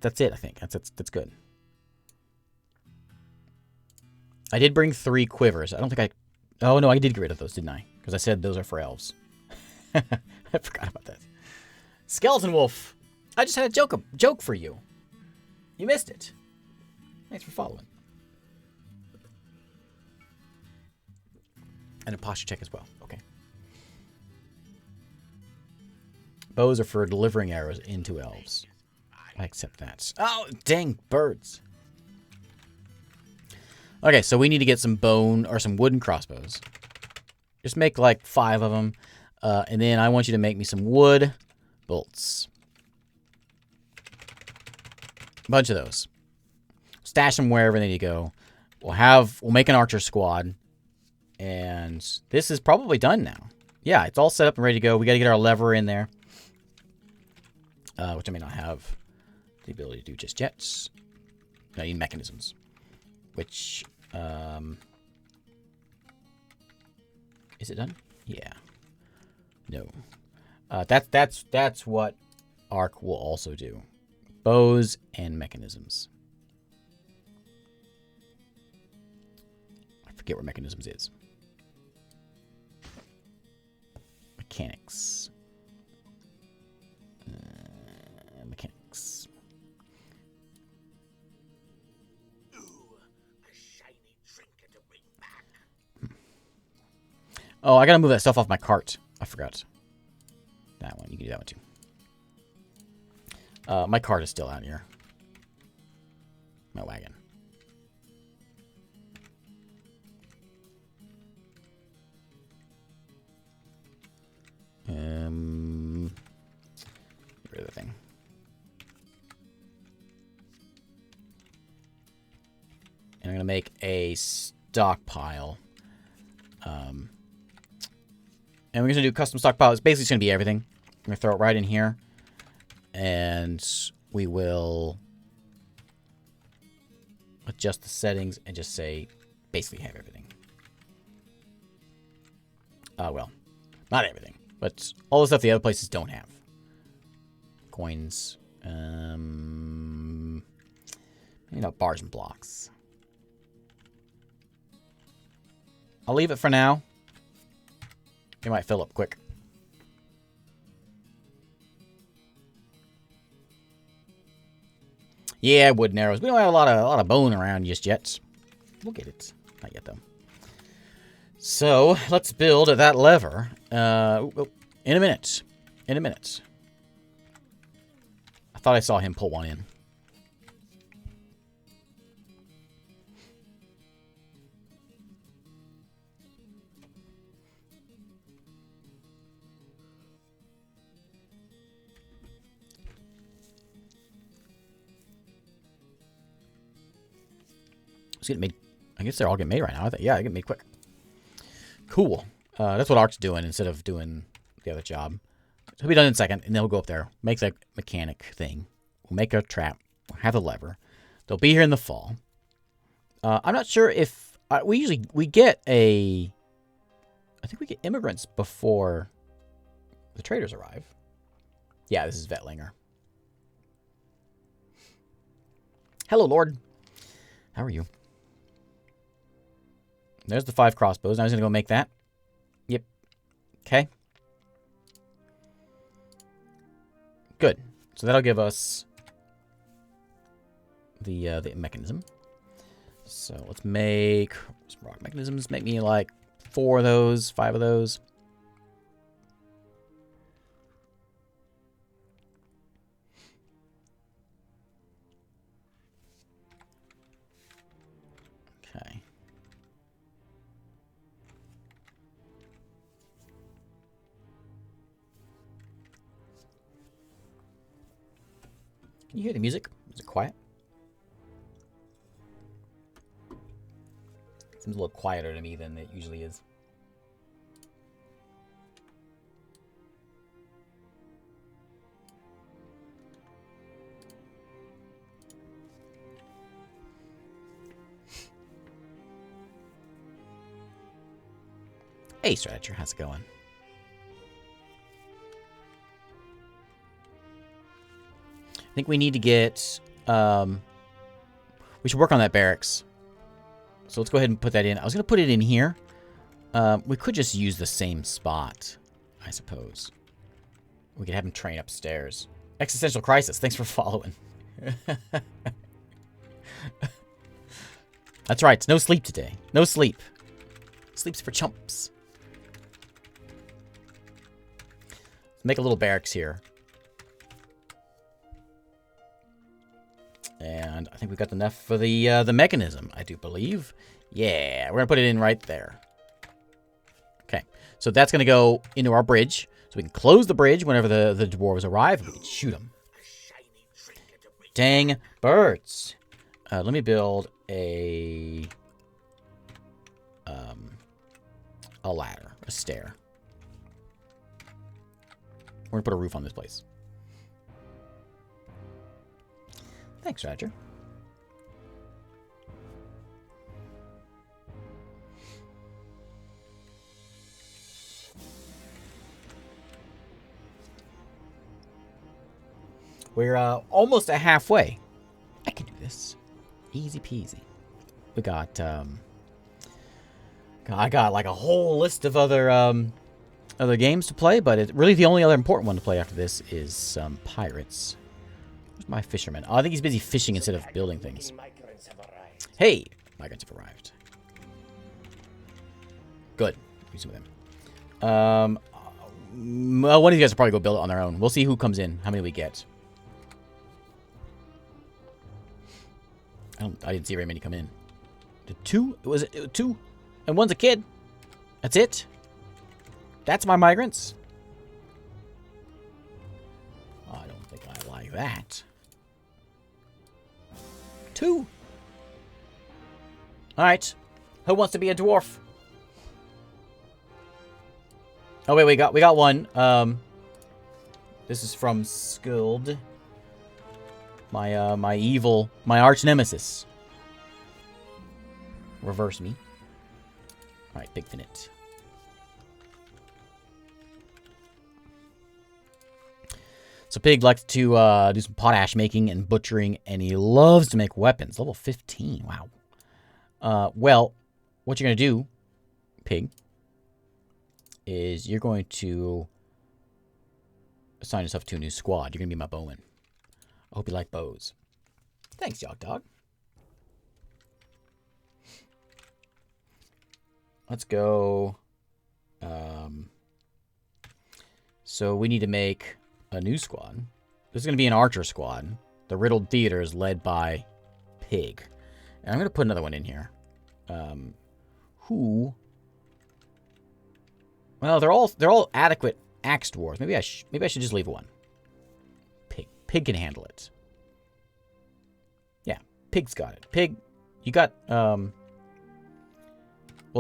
That's it, I think. That's good. I did bring 3 quivers. I don't think I... Oh, no, I did get rid of those, didn't I? Because I said those are for elves. I forgot about that. Skeleton Wolf! I just had a joke for you. You missed it. Thanks for following. And a posture check as well. Okay. Bows are for delivering arrows into elves. I accept that. Oh, dang birds. Okay, so we need to get some bone or some wooden crossbows. Just make like 5 of them. And then I want you to make me some wood bolts. A bunch of those. Stash them wherever they need to go. We'll make an archer squad. And this is probably done now. Yeah, it's all set up and ready to go. We got to get our lever in there. Which I may not have the ability to do just yet. I need mechanisms. Which, is it done? Yeah. No. That's what Ark will also do. Bows and mechanisms. I forget where mechanisms is. Mechanics. Mechanics. Oh, I gotta move that stuff off my cart. I forgot. That one. You can do that one too. My cart is still out here. My wagon. Get rid of the thing. And I'm gonna make a stockpile. And we're going to do custom stockpile. It's basically going to be everything. I'm going to throw it right in here. And we will adjust the settings and just say basically have everything. Well, not everything. But all the stuff the other places don't have. Coins. Maybe not bars and blocks. I'll leave it for now. It might fill up quick. Yeah, wooden arrows. We don't have a lot of bone around just yet. We'll get it. Not yet, though. So, let's build that lever. In a minute. In a minute. I thought I saw him pull one in. It's getting made. I guess they're all getting made right now. Yeah, they get made quick. Cool. That's what Ark's doing instead of doing the other job. He'll be done in a second, and then we'll go up there, make that mechanic thing. We'll make a trap. We'll have the lever. They'll be here in the fall. I'm not sure if we get a. I think we get immigrants before the traders arrive. Yeah, this is Vetlinger. Hello, Lord. How are you? There's the 5 crossbows. Now he's going to go make that. Yep. Okay. Good. So that'll give us the mechanism. So let's make some rock mechanisms. Make me like 4 of those, 5 of those. Okay. Can you hear the music? Is it quiet? Seems a little quieter to me than it usually is. Hey, Strateger, how's it going? I think we need to get, we should work on that barracks. So let's go ahead and put that in. I was going to put it in here. We could just use the same spot, I suppose. We could have him train upstairs. Existential crisis. Thanks for following. That's right. No sleep today. No sleep. Sleep's for chumps. Let's make a little barracks here. And I think we've got enough for the mechanism, I do believe. Yeah, we're going to put it in right there. Okay, so that's going to go into our bridge. So we can close the bridge whenever the dwarves arrive. And we can shoot them. Dang birds. Let me build a ladder, a stair. We're going to put a roof on this place. Thanks, Roger. We're almost at halfway. I can do this. Easy peasy. We got, I got like a whole list of other games to play, but really the only other important one to play after this is Pirates. Where's my fisherman? Oh, I think he's busy fishing instead of building things. Hey! Migrants have arrived. Good. Do some of them. Well, one of you guys will probably go build it on their own. We'll see who comes in, how many we get. I didn't see very many come in. The 2? Was it 2? And one's a kid. That's it? That's my migrants? I don't think I like that. 2. Alright. Who wants to be a dwarf? Oh wait, we got one. This is from Skuld. My my arch nemesis. Reverse me. Alright, Big Finite. So Pig likes to do some potash making and butchering, and he loves to make weapons. Level 15, wow. Well, what you're going to do, Pig, is you're going to assign yourself to a new squad. You're going to be my bowman. I hope you like bows. Thanks, Yog Dog. Let's go. So we need to make a new squad. This is going to be an archer squad. The Riddled Theater is led by Pig. And I'm going to put another one in here. Who? Well, they're all adequate axe dwarves. Maybe I should just leave one. Pig. Pig can handle it. Yeah, Pig's got it. Pig, you got. We'll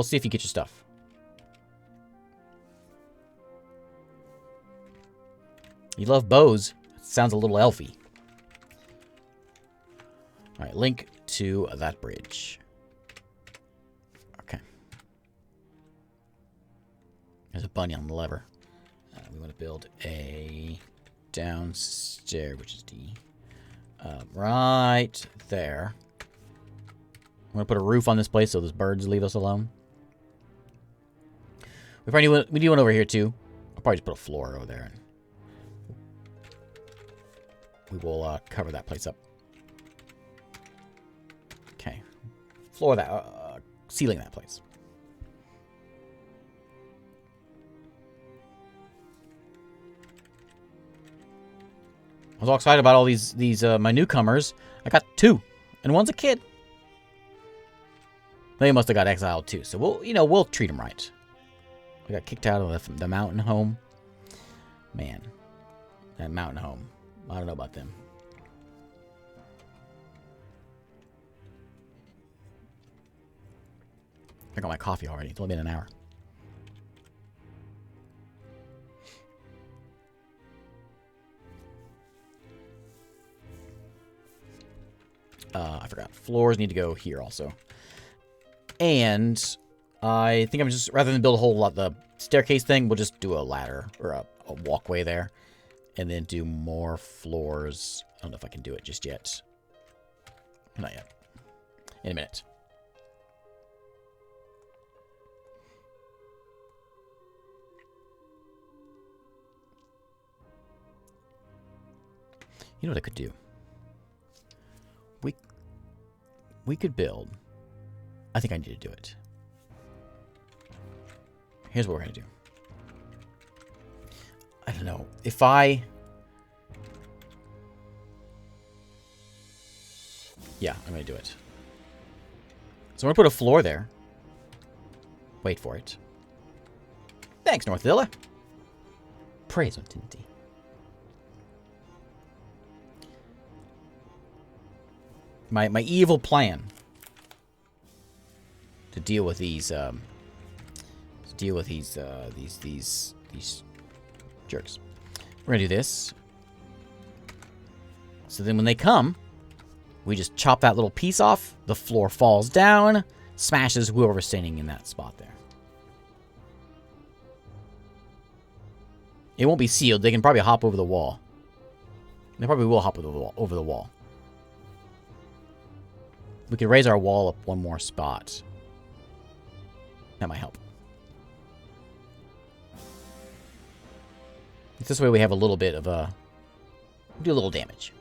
see if you get your stuff. You love bows. Sounds a little elfy. All right, link to that bridge. Okay. There's a bunny on the lever. We want to build a downstairs, which is D. Right there. I'm going to put a roof on this place so those birds leave us alone. We do one over here too. I'll probably just put a floor over there. And we will cover that place up. Okay. Floor that, ceiling that place. I was all excited about all these my newcomers. I got 2, and one's a kid. They must have got exiled too, so we'll treat them right. We got kicked out of the mountain home. Man, that mountain home. I don't know about them. I got my coffee already. It's only been an hour. I forgot. Floors need to go here also. And I think I'm just, rather than build a whole lot, the staircase thing, we'll just do a ladder or a walkway there. And then do more floors. I don't know if I can do it just yet. Not yet. In a minute. You know what I could do? We could build. I think I need to do it. Here's what we're going to do. I don't know. If I... Yeah, I'm going to do it. So I'm going to put a floor there. Wait for it. Thanks, Northvilla. Praise Untinty. My evil plan to deal with these jerks. We're gonna do this. So then when they come, we just chop that little piece off. The floor falls down, smashes whoever's standing in that spot there. It won't be sealed. They can probably hop over the wall. They probably will hop over the wall. We could raise our wall up one more spot. That might help. This way we have a little bit of a... do a little damage.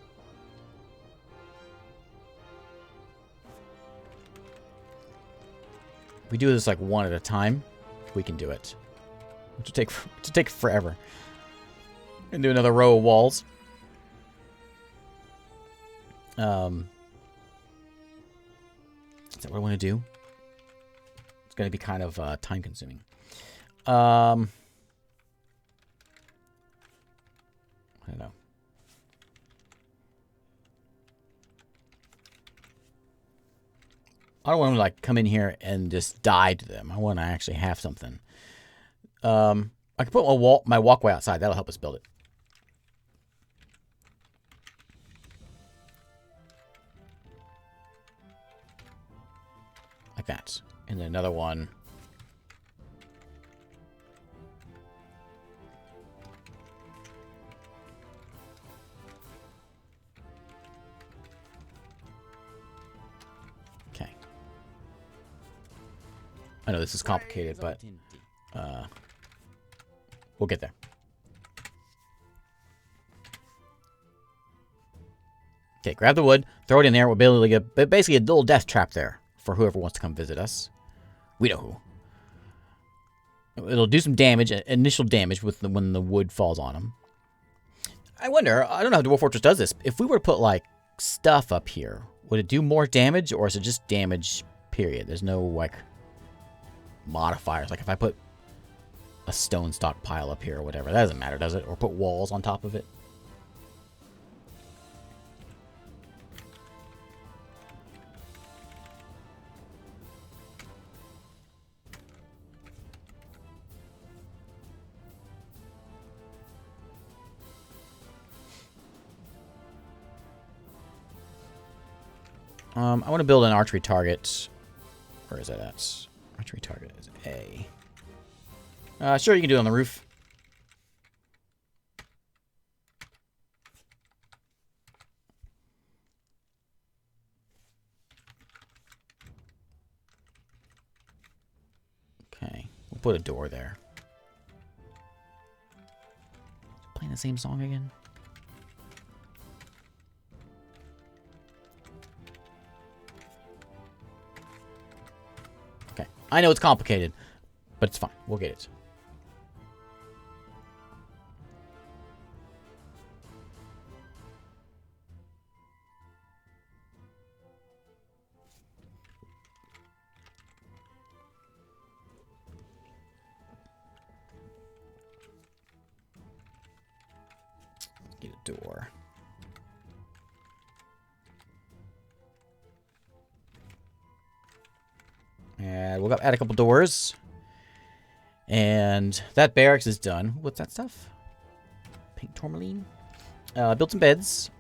We do this like one at a time. We can do it. Which will take forever. And do another row of walls. Is that what I want to do? It's going to be kind of time consuming. I don't know. I don't want to like come in here and just die to them. I want to actually have something. I can put my walkway outside. That'll help us build it. Like that. And then another one. Okay. I know this is complicated, but we'll get there. Okay, grab the wood, throw it in there. We'll be able to get basically a little death trap there for whoever wants to come visit us. We know who. It'll do some damage, initial damage when the wood falls on them. I wonder, I don't know how Dwarf Fortress does this. If we were to put, like, stuff up here, would it do more damage, or is it just damage, period? There's no, like, modifiers. Like, if I put a stone stockpile up here or whatever, that doesn't matter, does it? Or put walls on top of it. I want to build an archery target. Where is that at? Archery target is A. Sure, you can do it on the roof. Okay, we'll put a door there. Playing the same song again? I know it's complicated, but it's fine. We'll get it. Get a door. And we'll add a couple doors. And that barracks is done. What's that stuff? Pink tourmaline. Built some beds.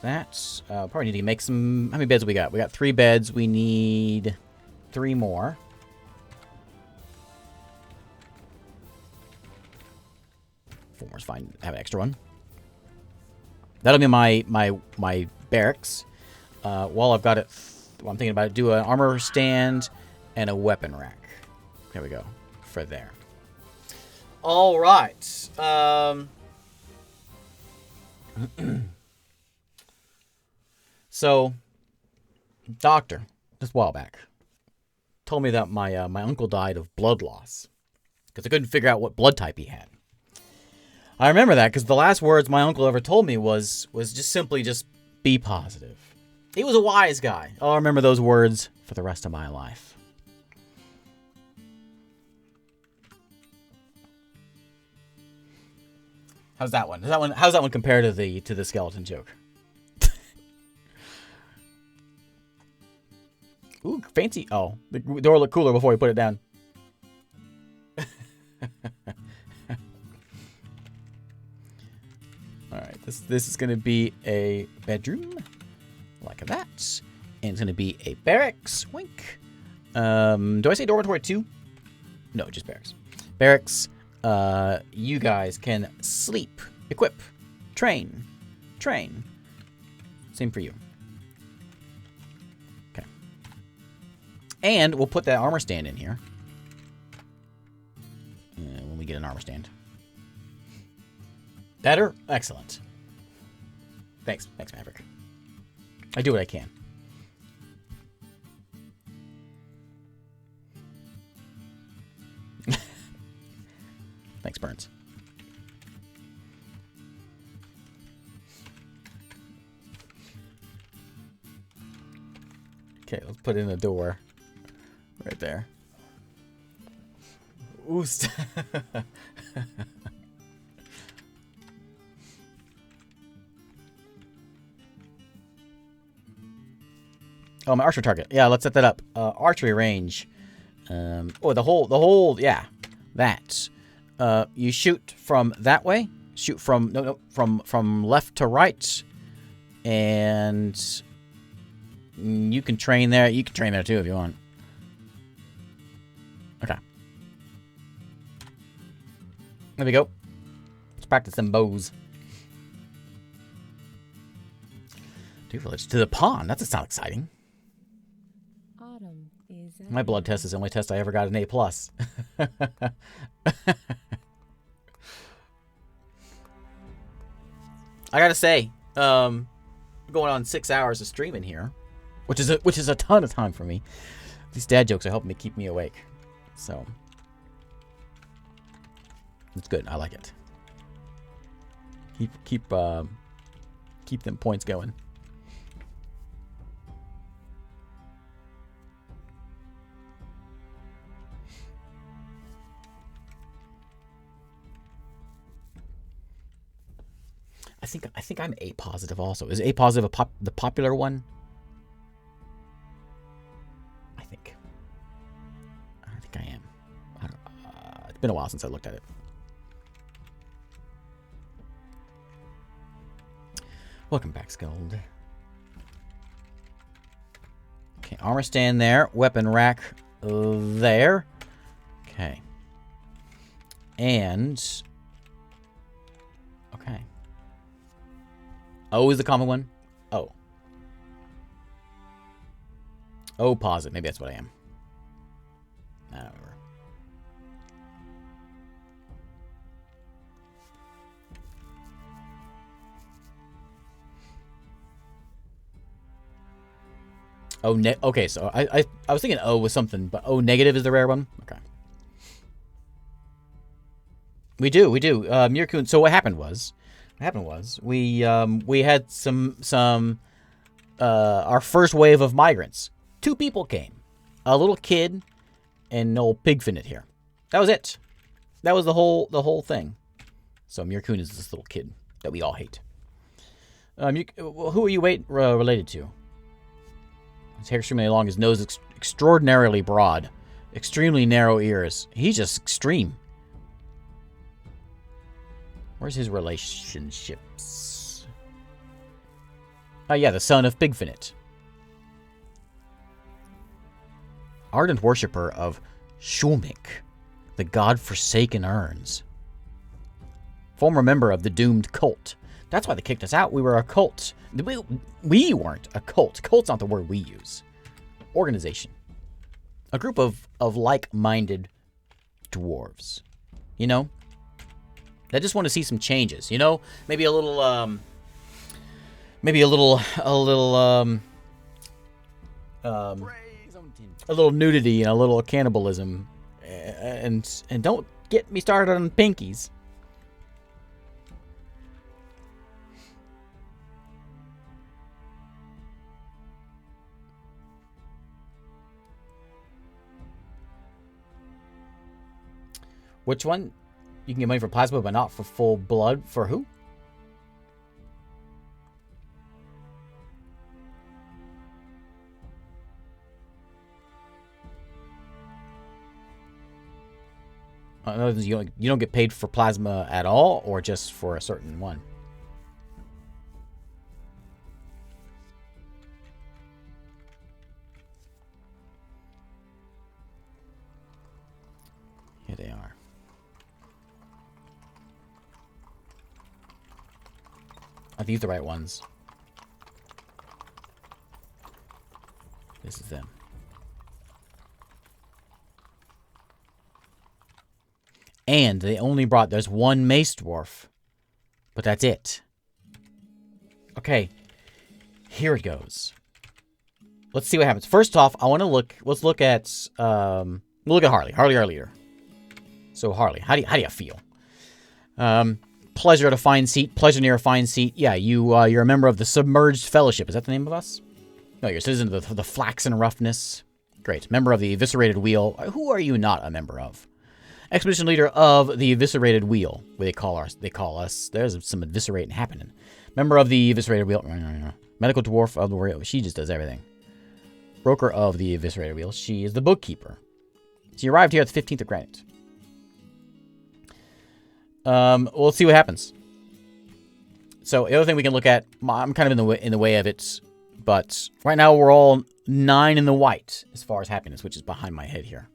That's probably need to make some. How many beds we got? We got 3 beds. We need 3 more. Four more is fine. Have an extra one. That'll be my barracks. While I've got it, I'm thinking about it, do an armor stand and a weapon rack. There we go. For there. All right. So, doctor, just a while back, told me that my uncle died of blood loss because I couldn't figure out what blood type he had. I remember that because the last words my uncle ever told me was just simply just be positive. He was a wise guy. I'll remember those words for the rest of my life. How's that one? How's that one compared to the skeleton joke? Ooh, fancy. Oh, the door looked cooler before we put it down. All right, this is going to be a bedroom. Like that. And it's going to be a barracks. Wink. Do I say dormitory 2? No, just barracks. Barracks. You guys can sleep, equip, train. Same for you. Okay. And we'll put that armor stand in here. When we get an armor stand. Better? Excellent. Thanks, Maverick. I do what I can. Thanks, Burns. Okay, let's put in a door. Right there. Ooh, oh, my archery target. Yeah, let's set that up. Archery range. Oh, the whole, yeah, that. You shoot from that way. Shoot from from left to right, and you can train there. You can train there too if you want. Okay. There we go. Let's practice some bows. To the pond. That doesn't sound exciting. My blood test is the only test I ever got an A+. I gotta say, going on 6 hours of streaming here, which is a ton of time for me. These dad jokes are helping me keep me awake, so it's good. I like it. Keep them points going. I think I'm A positive also. Is A positive the popular one? I think I am. It's been a while since I looked at it. Welcome back, Skuld. Okay, armor stand there. Weapon rack there. Okay. And... okay. O is the common one? O. O positive. Maybe that's what I am. I don't remember. O okay, so I was thinking O was something, but O negative is the rare one? Okay. We do. Mirkun, so what happened was we had some our first wave of migrants. 2 people came. A little kid and an old pigfinnet here. That was it. That was the whole thing. So Mirkun is this little kid that we all hate. Who are you related to? His hair extremely long, his nose extraordinarily broad, extremely narrow ears. He's just extreme. Where's his relationships? Oh yeah, the son of Pigfinnet. Ardent worshipper of Shulmik, the god-forsaken urns. Former member of the doomed cult. That's why they kicked us out. We were a cult. We weren't a cult. Cult's not the word we use. Organization. A group of like-minded dwarves. You know? I just want to see some changes, you know? Maybe a little nudity and a little cannibalism. And don't get me started on pinkies. Which one? You can get money for plasma, but not for full blood. For who? You don't get paid for plasma at all, or just for a certain one? Here they are. Are these the right ones? This is them. And they only brought... there's one mace dwarf. But that's it. Okay. Here it goes. Let's see what happens. First off, I want to look... let's look at... we'll look at Harley. Harley, our leader. So, Harley, how do you feel? Pleasure at a fine seat. Pleasure near a fine seat. Yeah, you're a member of the Submerged Fellowship. Is that the name of us? No, you're a citizen of the Flaxen Roughness. Great. Member of the Eviscerated Wheel. Who are you not a member of? Expedition leader of the Eviscerated Wheel. They call us. There's some eviscerating happening. Member of the Eviscerated Wheel. Medical dwarf of the Wheel. She just does everything. Broker of the Eviscerated Wheel. She is the bookkeeper. She arrived here at the 15th of Granite. We'll see what happens. So the other thing we can look at, I'm kind of in the way of it, but right now we're all 9 in the white as far as happiness, which is behind my head here.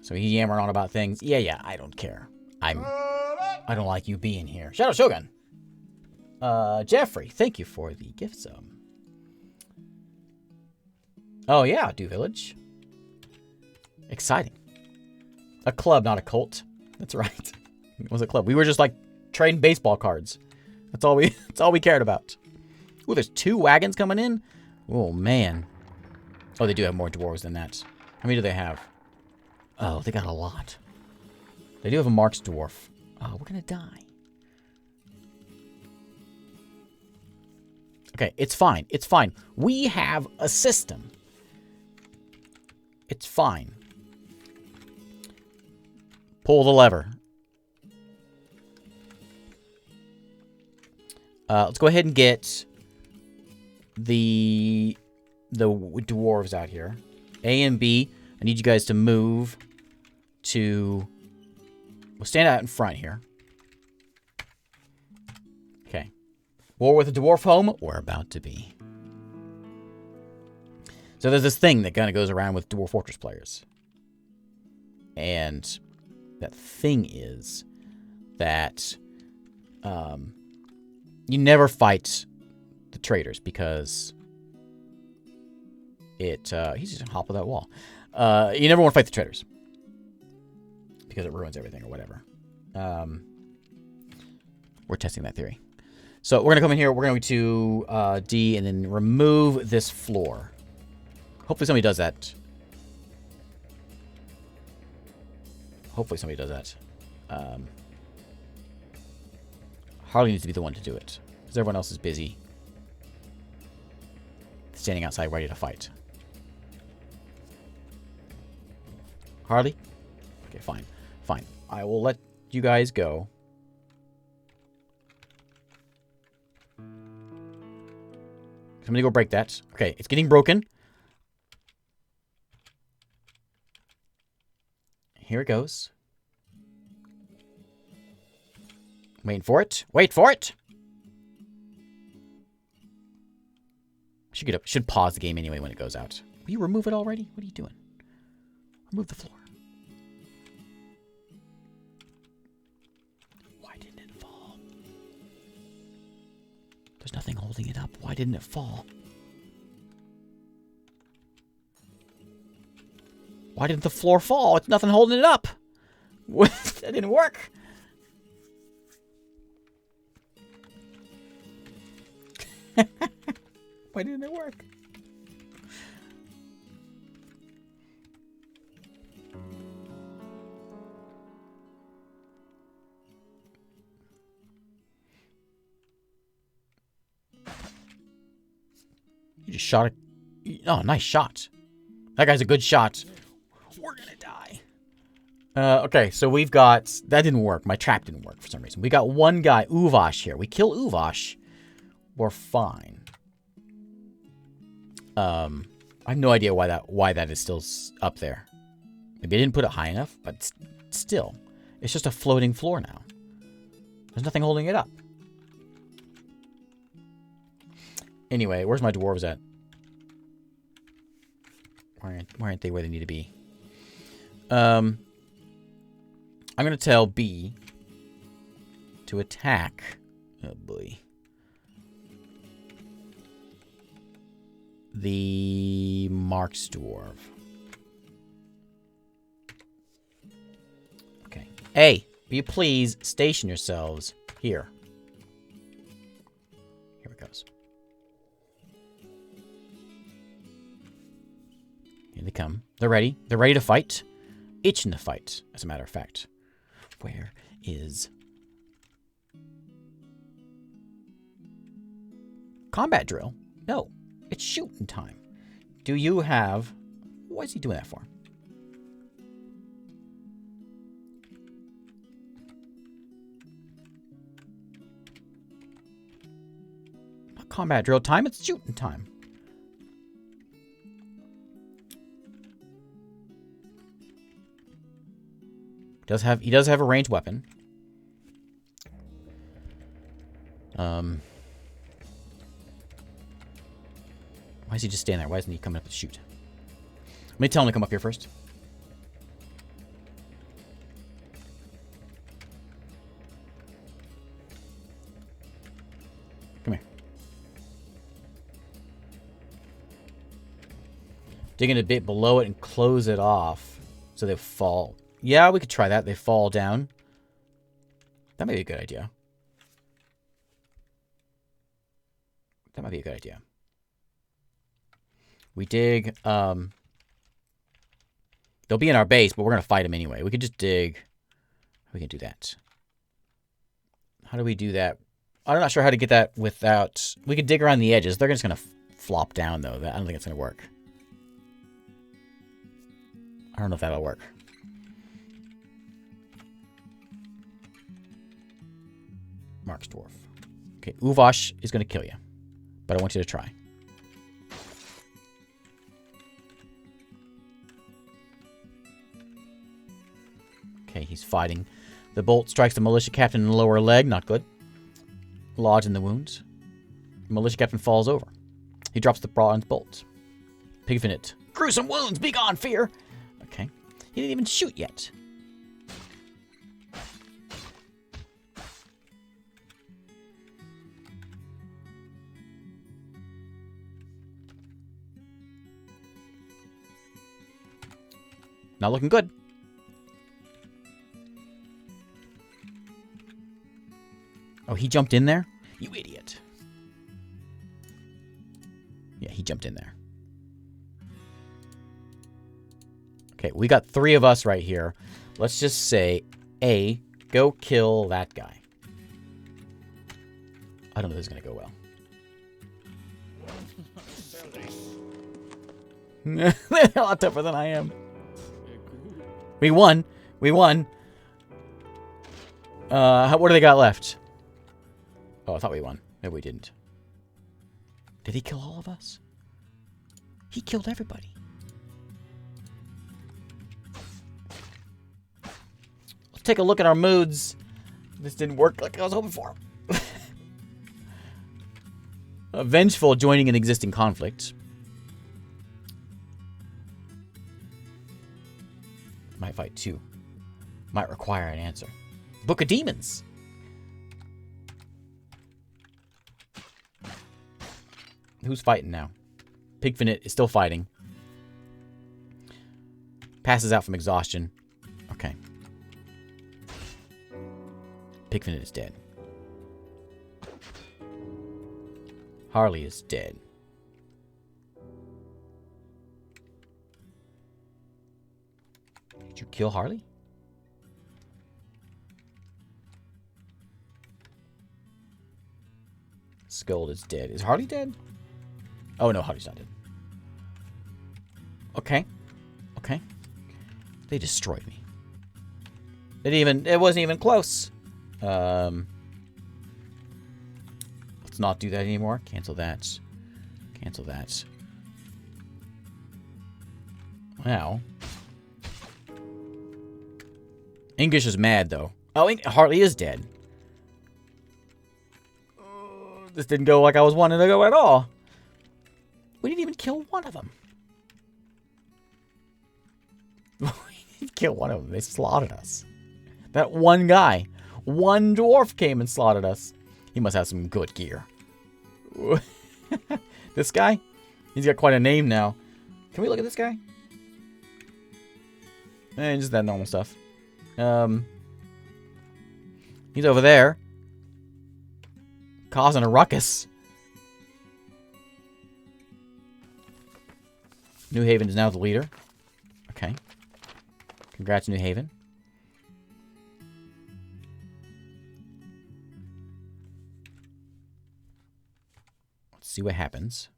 So he's yammering on about things. Yeah, I don't care. I don't like you being here. Shadow Shogun. Jeffrey, thank you for the gift sub. Oh, yeah, do village. Exciting. A club, not a cult. That's right. It was a club. We were just like trading baseball cards. That's all we cared about. Ooh, there's 2 wagons coming in. Oh, man. Oh, they do have more dwarves than that. How many do they have? Oh, they got a lot. They do have a Mark's dwarf. Oh, we're gonna die. Okay, it's fine. It's fine. We have a system. It's fine. Pull the lever. Let's go ahead and get the dwarves out here. A and B. I need you guys to move to... We'll stand out in front here. Okay. War with a dwarf home? We're about to be. So there's this thing that kind of goes around with Dwarf Fortress players. And that thing is that you never fight the traders because he's just on top of that wall. You never want to fight the traders because it ruins everything or whatever. We're testing that theory. So we're going to come in here. We're going to D and then remove this floor. Hopefully somebody does that. Harley needs to be the one to do it because everyone else is busy standing outside ready to fight. Harley? Okay, fine. Fine. I will let you guys go. Somebody go break that. Okay, it's getting broken. Here it goes. Waiting for it. Wait for it! Should pause the game anyway when it goes out. Will you remove it already? What are you doing? Remove the floor. Why didn't it fall? There's nothing holding it up. Why didn't it fall? Why didn't the floor fall? It's nothing holding it up. That didn't work. Why didn't it work? You just shot it. Oh, nice shot. That guy's a good shot. We're gonna die. Okay, so we've got... That didn't work. My trap didn't work for some reason. We got one guy, Uvash, here. We kill Uvash. We're fine. I have no idea why that is still up there. Maybe I didn't put it high enough, but still. It's just a floating floor now. There's nothing holding it up. Anyway, where's my dwarves at? Why aren't they where they need to be? I'm going to tell B to attack. Oh, boy. The Mark's dwarf. Okay. A, will you please station yourselves here? Here it goes. Here they come. They're ready. They're ready to fight. Itching to fight, as a matter of fact. Where is... Combat drill? No. It's shooting time. Do you have... What is he doing that for? Not combat drill time, it's shooting time. He does have a ranged weapon. Why is he just standing there? Why isn't he coming up to shoot? Let me tell him to come up here first. Come here. Dig in a bit below it and close it off so they fall. Yeah, we could try that. They fall down. That might be a good idea. That might be a good idea. We dig. They'll be in our base, but we're going to fight them anyway. We could just dig. We can do that. How do we do that? I'm not sure how to get that without... We could dig around the edges. They're just going to flop down, though. I don't think it's going to work. I don't know if that'll work. Mark's Dwarf. Okay, Uvosh is going to kill you. But I want you to try. Okay, he's fighting. The bolt strikes the militia captain in the lower leg. Not good. Lodge in the wounds. The militia captain falls over. He drops the bronze bolt. Pigfinite. Gruesome wounds! Be gone, fear! Okay. He didn't even shoot yet. Not looking good. Oh, he jumped in there? You idiot. Yeah, he jumped in there. Okay, we got 3 of us right here. Let's just say, A, go kill that guy. I don't know if this is going to go well. They're a lot tougher than I am. We won. We won. What do they got left? Oh, I thought we won. Maybe we didn't. Did he kill all of us? He killed everybody. Let's take a look at our moods. This didn't work like I was hoping for. Vengeful, joining an existing conflict. Might fight 2. Might require an answer. Book of Demons. Who's fighting now? Pigfinite is still fighting. Passes out from exhaustion. Okay. Pigfinite is dead. Harley is dead. Did you kill Harley? Scold is dead. Is Harley dead? Oh no, Harley's not dead. Okay. Okay. They destroyed me. It wasn't even close. Let's not do that anymore. Cancel that. Cancel that. Now. English is mad though. Oh, Harley is dead. This didn't go like I was wanting to go at all. We didn't even kill one of them. We didn't kill one of them. They slaughtered us. That one guy. One dwarf came and slaughtered us. He must have some good gear. This guy? He's got quite a name now. Can we look at this guy? Just that normal stuff. He's over there. Causing a ruckus. New Haven is now the leader. Okay. Congrats, New Haven. Let's see what happens.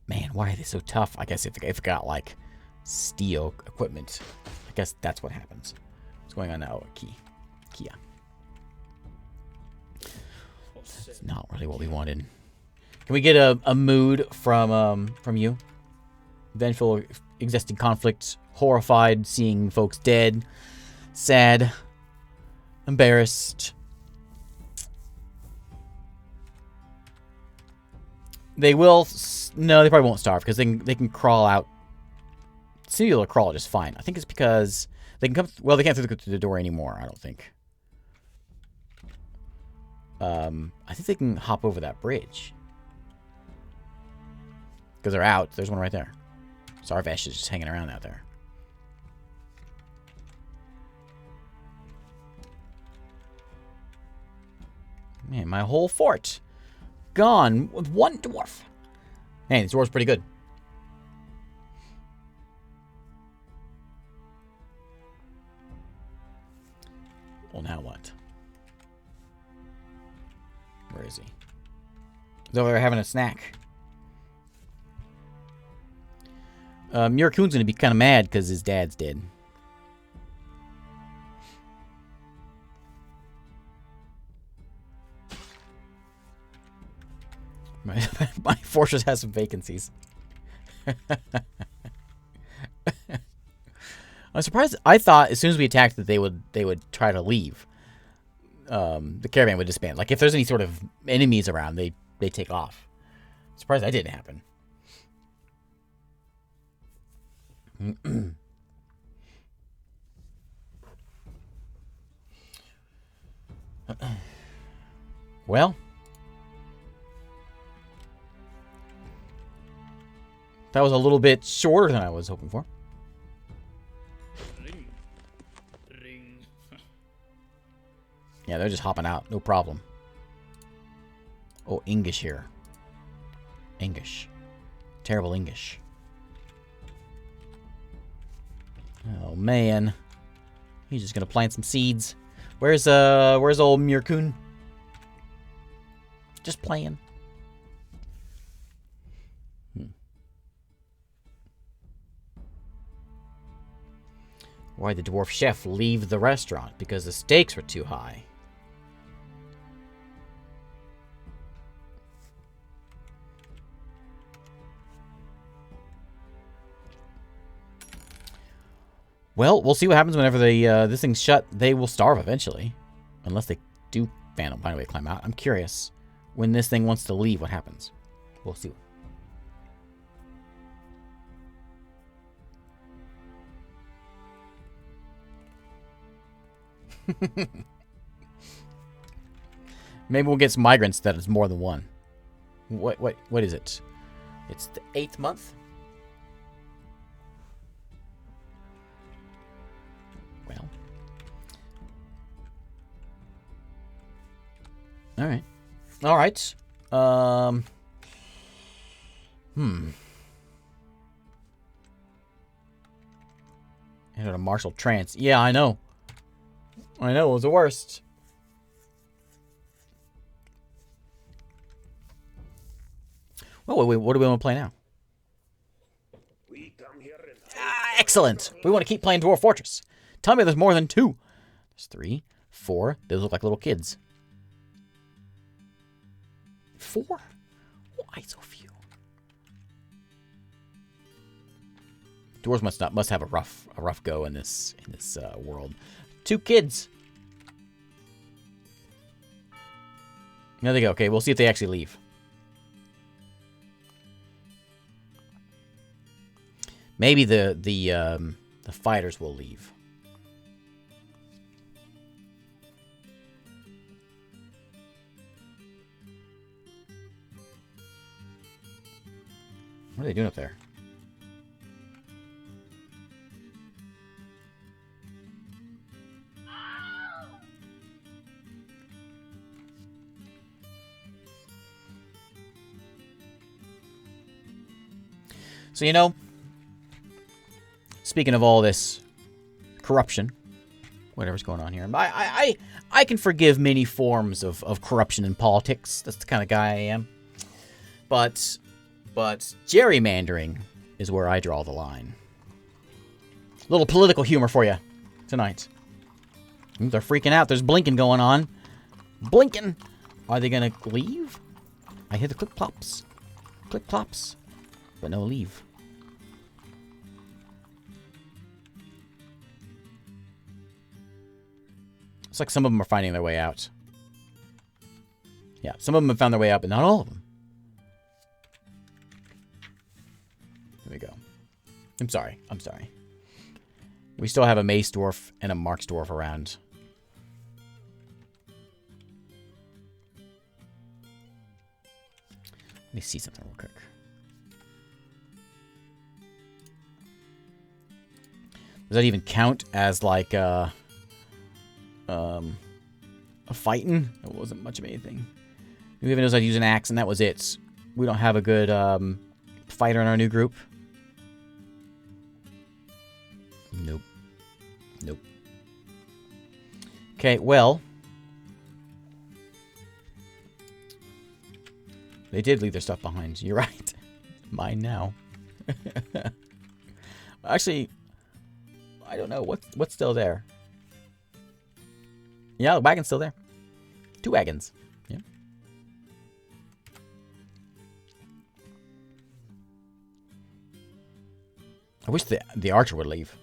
Man, why are they so tough? I guess if it got, like, steel equipment. I guess that's what happens. What's going on now? Kia. That's not really what we wanted. Can we get a mood from you? Vengeful, existing conflict, horrified, seeing folks dead, sad, embarrassed. They will. No, they probably won't starve because they can crawl out. Seem able to crawl just fine. I think it's because they can come. Well, they can't through the door anymore. I don't think. I think they can hop over that bridge. Because they're out. There's one right there. Sarvesh is just hanging around out there. Man, my whole fort gone with one dwarf. Man, this dwarf's pretty good. Well, now what? Where is he? He's over there having a snack. Murakun's gonna be kind of mad because his dad's dead. My fortress has some vacancies. I'm surprised. I thought as soon as we attacked that they would try to leave. The caravan would disband. Like if there's any sort of enemies around, they take off. Surprised that didn't happen. Well, that was a little bit shorter than I was hoping for. Ring. Ring. Yeah, they're just hopping out. No problem. Oh, English here. English. Terrible English. Oh, man. He's just gonna plant some seeds. Where's old Murakun? Just playing. Why'd the dwarf chef leave the restaurant? Because the stakes were too high. Well, we'll see what happens whenever this thing's shut. They will starve eventually. Unless they do find a way to climb out. I'm curious. When this thing wants to leave, what happens? We'll see. Maybe we'll get some migrants that is more than one. What is it? It's the 8th month? Well. Alright. Alright. Entered a martial trance. Yeah, I know. I know, it was the worst. Well, wait, what do we want to play now? We come here and Excellent. We want to keep playing Dwarf Fortress. Tell me there's more than 2. There's 3, 4. Those look like little kids. 4? Why so few? Dwarves must have a rough go in this world. 2 kids. There they go. Okay, we'll see if they actually leave. Maybe the fighters will leave. What are they doing up there? So, you know, speaking of all this corruption, whatever's going on here, I can forgive many forms of corruption in politics. That's the kind of guy I am. But gerrymandering is where I draw the line. A little political humor for you tonight. They're freaking out. There's blinking going on. Blinking. Are they going to leave? I hear the click-plops. Click-plops. But no leave. It's like some of them are finding their way out. Yeah, some of them have found their way out, but not all of them. There we go. I'm sorry. We still have a Mace Dwarf and a Marks Dwarf around. Let me see something real quick. Does that even count as, like, a fighting? It wasn't much of anything. Who even knows how to use an axe, and that was it. We don't have a good, fighter in our new group. Nope. Nope. Okay, well. They did leave their stuff behind. You're right. Mine now. Actually, I don't know. What's still there? Yeah, the wagon's still there. 2 wagons. Yeah. I wish the archer would leave.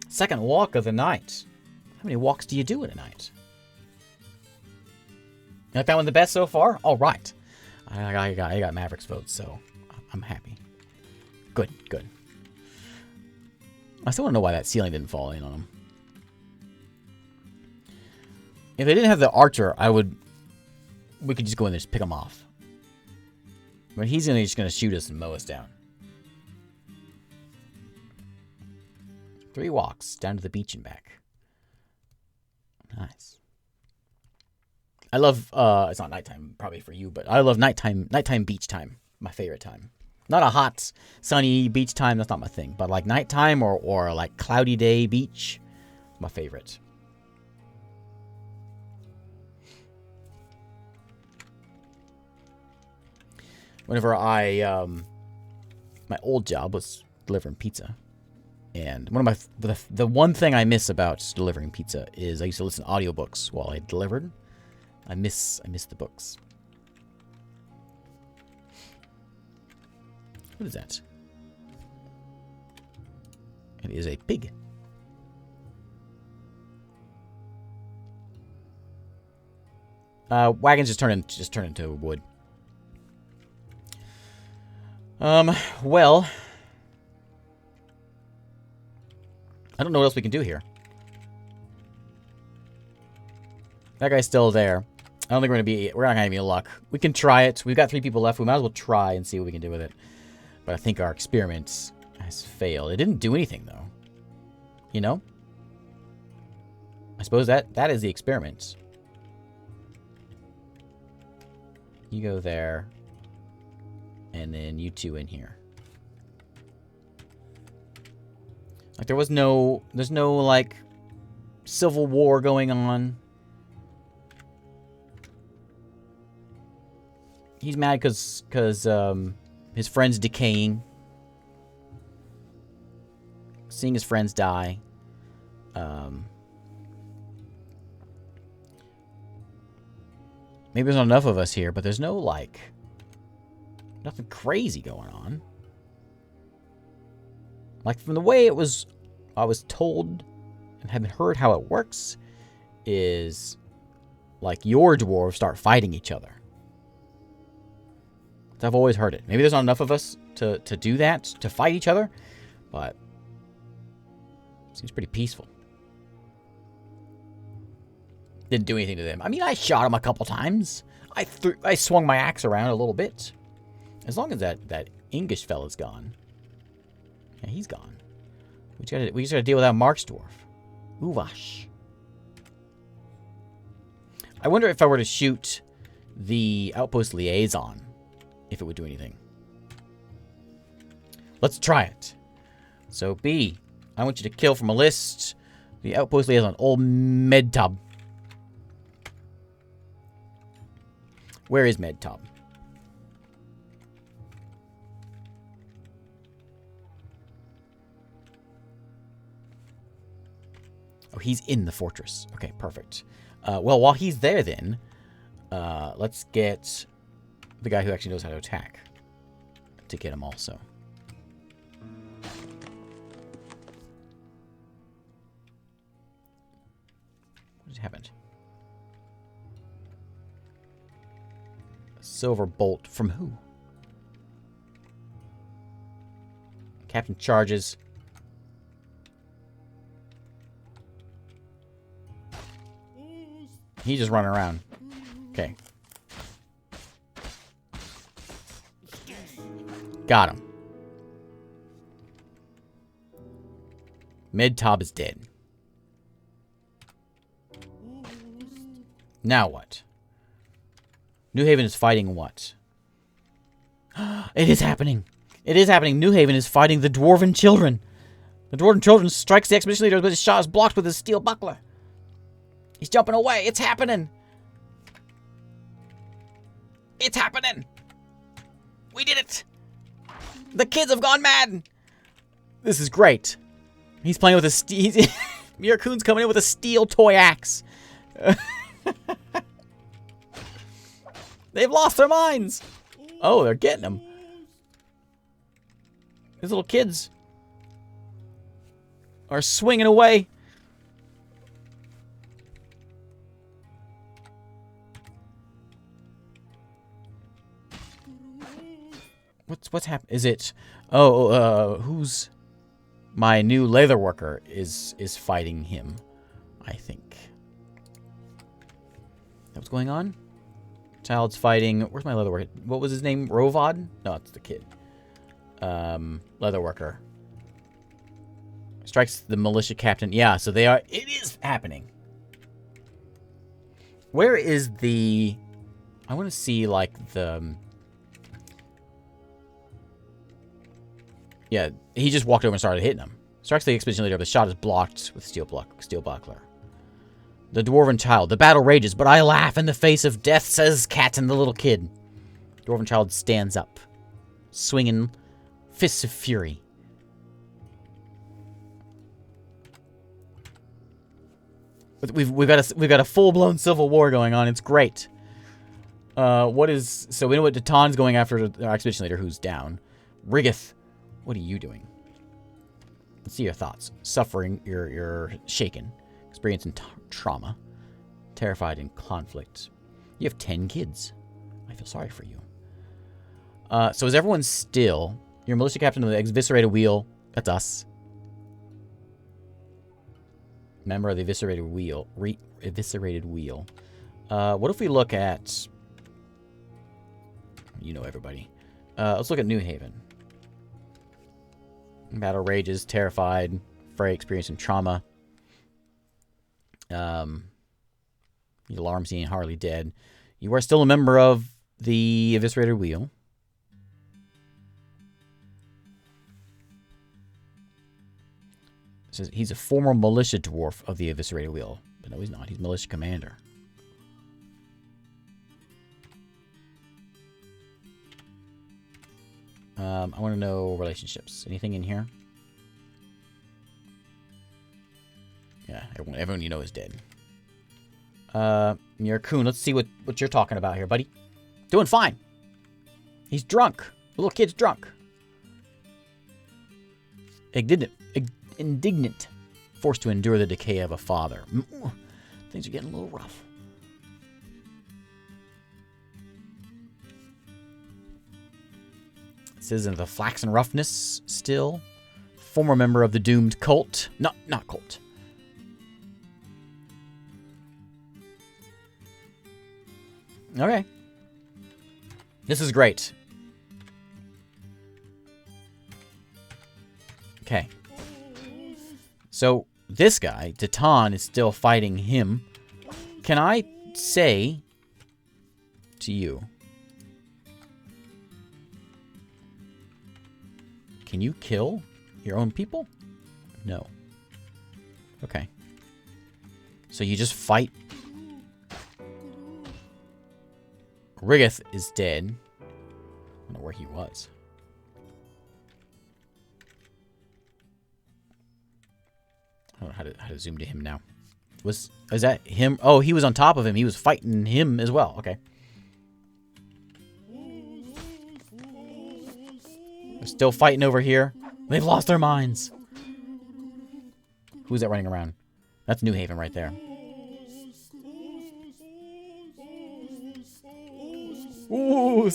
Second walk of the night. How many walks do you do in a night? You like that one the best so far? All right. I got Maverick's vote, so I'm happy. Good, good. I still want to know why that ceiling didn't fall in on him. If they didn't have the archer, we could just go in there and just pick him off. But he's just gonna shoot us and mow us down. 3 walks down to the beach and back. Nice. I love, it's not nighttime probably for you, but I love nighttime beach time. My favorite time. Not a hot, sunny beach time, that's not my thing. But like nighttime or like cloudy day beach, my favorite. Whenever my old job was delivering pizza. And one of the one thing I miss about delivering pizza is I used to listen to audiobooks while I delivered. I miss the books. What is that? It is a pig. Wagons just turn into wood. Well, I don't know what else we can do here. That guy's still there. I don't think we're not gonna have any luck. We can try it. We've got 3 people left. We might as well try and see what we can do with it. But I think our experiment has failed. It didn't do anything though. You know? I suppose that is the experiment. You go there. And then you 2 in here. Like there's no like civil war going on. He's mad because his friend's decaying. Seeing his friends die. Maybe there's not enough of us here, but there's no like nothing crazy going on. Like from the way I was told and have heard how it works is like your dwarves start fighting each other. I've always heard it. Maybe there's not enough of us to do that, to fight each other, but it seems pretty peaceful. Didn't do anything to them. I mean, I shot them a couple times. I swung my axe around a little bit. As long as that English fella's gone. Yeah, he's gone. We just gotta deal with that Mark's dwarf. Uvash. I wonder if I were to shoot the outpost liaison, if it would do anything. Let's try it. So B, I want you to kill from a list the outpost liaison, old Medtub. Where is Medtub? Oh, he's in the fortress. Okay, perfect. Well, while he's there then, let's get the guy who actually knows how to attack to get him also. What happened? A silver bolt from who? Captain charges. He's just running around. Okay. Got him. Mid-top is dead. Now what? New Haven is fighting what? It is happening. It is happening. New Haven is fighting the Dwarven children. The Dwarven children strikes the expedition leader, but his shot is blocked with his steel buckler. He's jumping away. It's happening. It's happening. We did it. The kids have gone mad. This is great. He's playing with a steel. Miracoon's coming in with a steel toy axe. They've lost their minds. Oh, they're getting him. These little kids are swinging away. What's happening? Is it? Oh, who's my new leather worker is fighting him? I think. What's going on? Child's fighting. Where's my leather worker? What was his name? Rovod? No, it's the kid. Leather worker strikes the militia captain. Yeah, so they are. It is happening. Where is the? I want to see like the. Yeah, he just walked over and started hitting him. Strikes the expedition leader, but the shot is blocked with steel buckler. The Dwarven child. The battle rages, but I laugh in the face of death, says Cat and the little kid. Dwarven child stands up, swinging fists of fury. We've got a full-blown civil war going on. It's great. So we know what Datan's going after our expedition leader, who's down. Riggith, what are you doing? Let's see your thoughts. Suffering, you're shaken. Experiencing trauma. Terrified in conflict. You have 10 kids. I feel sorry for you. So is everyone still? Your militia captain of the eviscerated wheel. That's us. Member of the eviscerated wheel. Eviscerated wheel. What if we look at... You know everybody. Let's look at New Haven. Battle rages, terrified, Frey experiencing trauma. The alarm scene, Harley dead. You are still a member of the eviscerated wheel. It says he's a former militia dwarf of the eviscerated wheel. But no, he's not. He's militia commander. I want to know relationships. Anything in here? Yeah, everyone you know is dead. Miracoon, let's see what you're talking about here, buddy. Doing fine. He's drunk. The little kid's drunk. Indignant. Forced to endure the decay of a father. Things are getting a little rough. Citizen of the Flaxen Roughness, still. Former member of the doomed cult. Not cult. Okay. This is great. Okay. So, this guy, Datan, is still fighting him. Can I say to you... Can you kill your own people? No. Okay. So you just fight. Riggith is dead. I don't know where he was. I don't know how to zoom to him now. Is that him? Oh, he was on top of him. He was fighting him as well. Okay. They're still fighting over here. They've lost their minds. Who's that running around? That's New Haven right there. Ooh.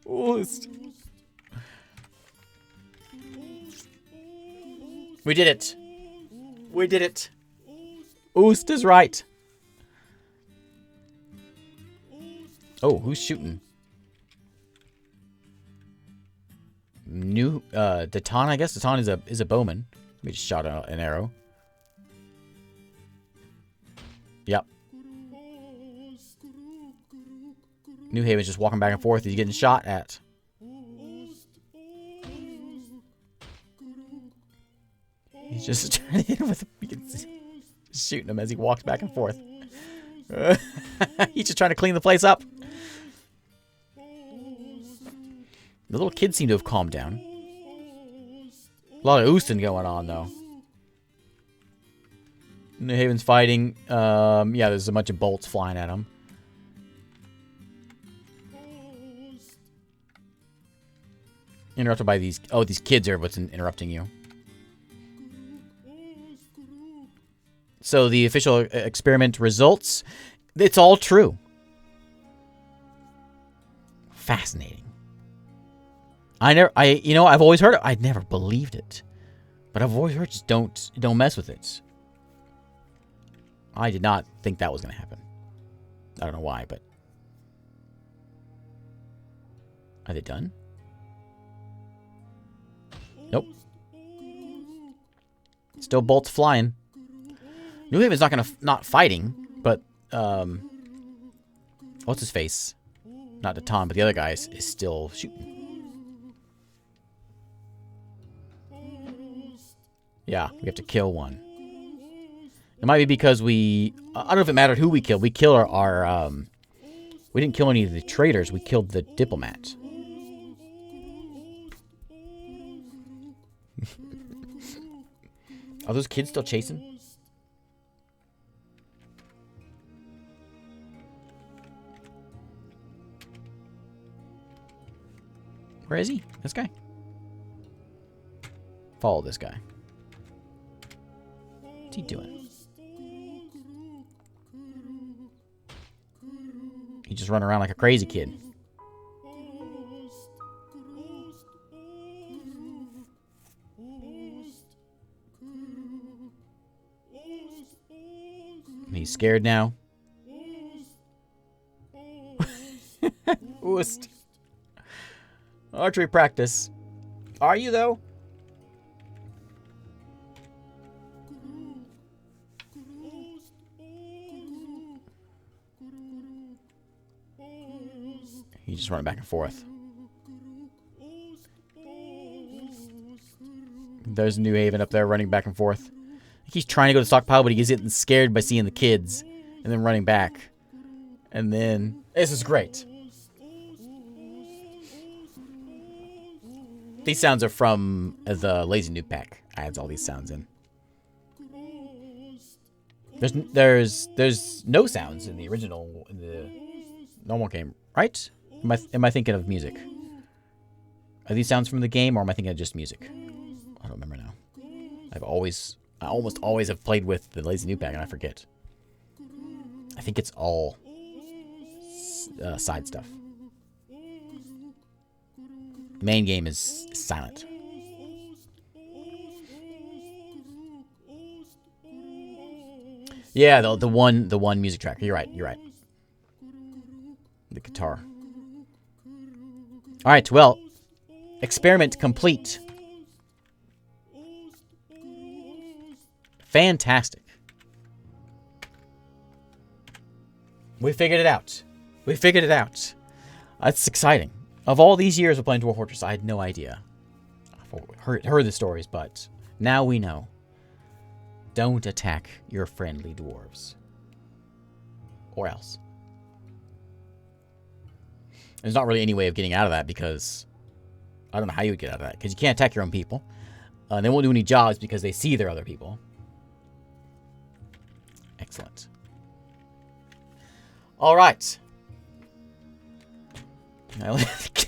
Oost. We did it. We did it. Oost is right. Oh, who's shooting? Datan, I guess. Datan is a bowman. We just shot an arrow. Yep. New Haven's just walking back and forth. He's getting shot at. He's just trying to hit him with. Shooting him as he walks back and forth. He's just trying to clean the place up. The little kids seem to have calmed down. A lot of oosting going on, though. New Haven's fighting. Yeah, there's a bunch of bolts flying at him. Interrupted by these... Oh, these kids are what's interrupting you. So the official experiment results, it's all true. Fascinating. You know, I've always heard it. I'd never believed it. But I've always heard just don't mess with it. I did not think that was going to happen. I don't know why, but... Are they done? Nope. Still bolts flying. New Haven's not fighting, but what's his face? Not Datan, but the other guy is still shooting. Yeah, we have to kill one. It might be because I don't know if it mattered who we killed. We killed our we didn't kill any of the traitors. We killed the diplomat. Are those kids still chasing? Where is he? This guy? Follow this guy. What's he doing? He just run around like a crazy kid. He's scared now. Oost. Archery practice. Are you, though? He's just running back and forth. There's New Haven up there running back and forth. He's trying to go to the stockpile, but he gets getting scared by seeing the kids. And then running back. And then... This is great. These sounds are from the Lazy Noob pack. Adds all these sounds in. There's no sounds in the original, in the normal game, right? Am I thinking of music? Are these sounds from the game, or am I thinking of just music? I don't remember now. I almost always have played with the Lazy Noob pack, and I forget. I think it's all side stuff. The main game is silent. Yeah, the one music track. You're right. The guitar. All right. Well, experiment complete. Fantastic. We figured it out. That's exciting. Of all these years of playing Dwarf Fortress, I had no idea. I've heard the stories, but now we know. Don't attack your friendly dwarves. Or else. There's not really any way of getting out of that because... I don't know how you would get out of that. Because you can't attack your own people. They won't do any jobs because they see their other people. Excellent. All right. All right.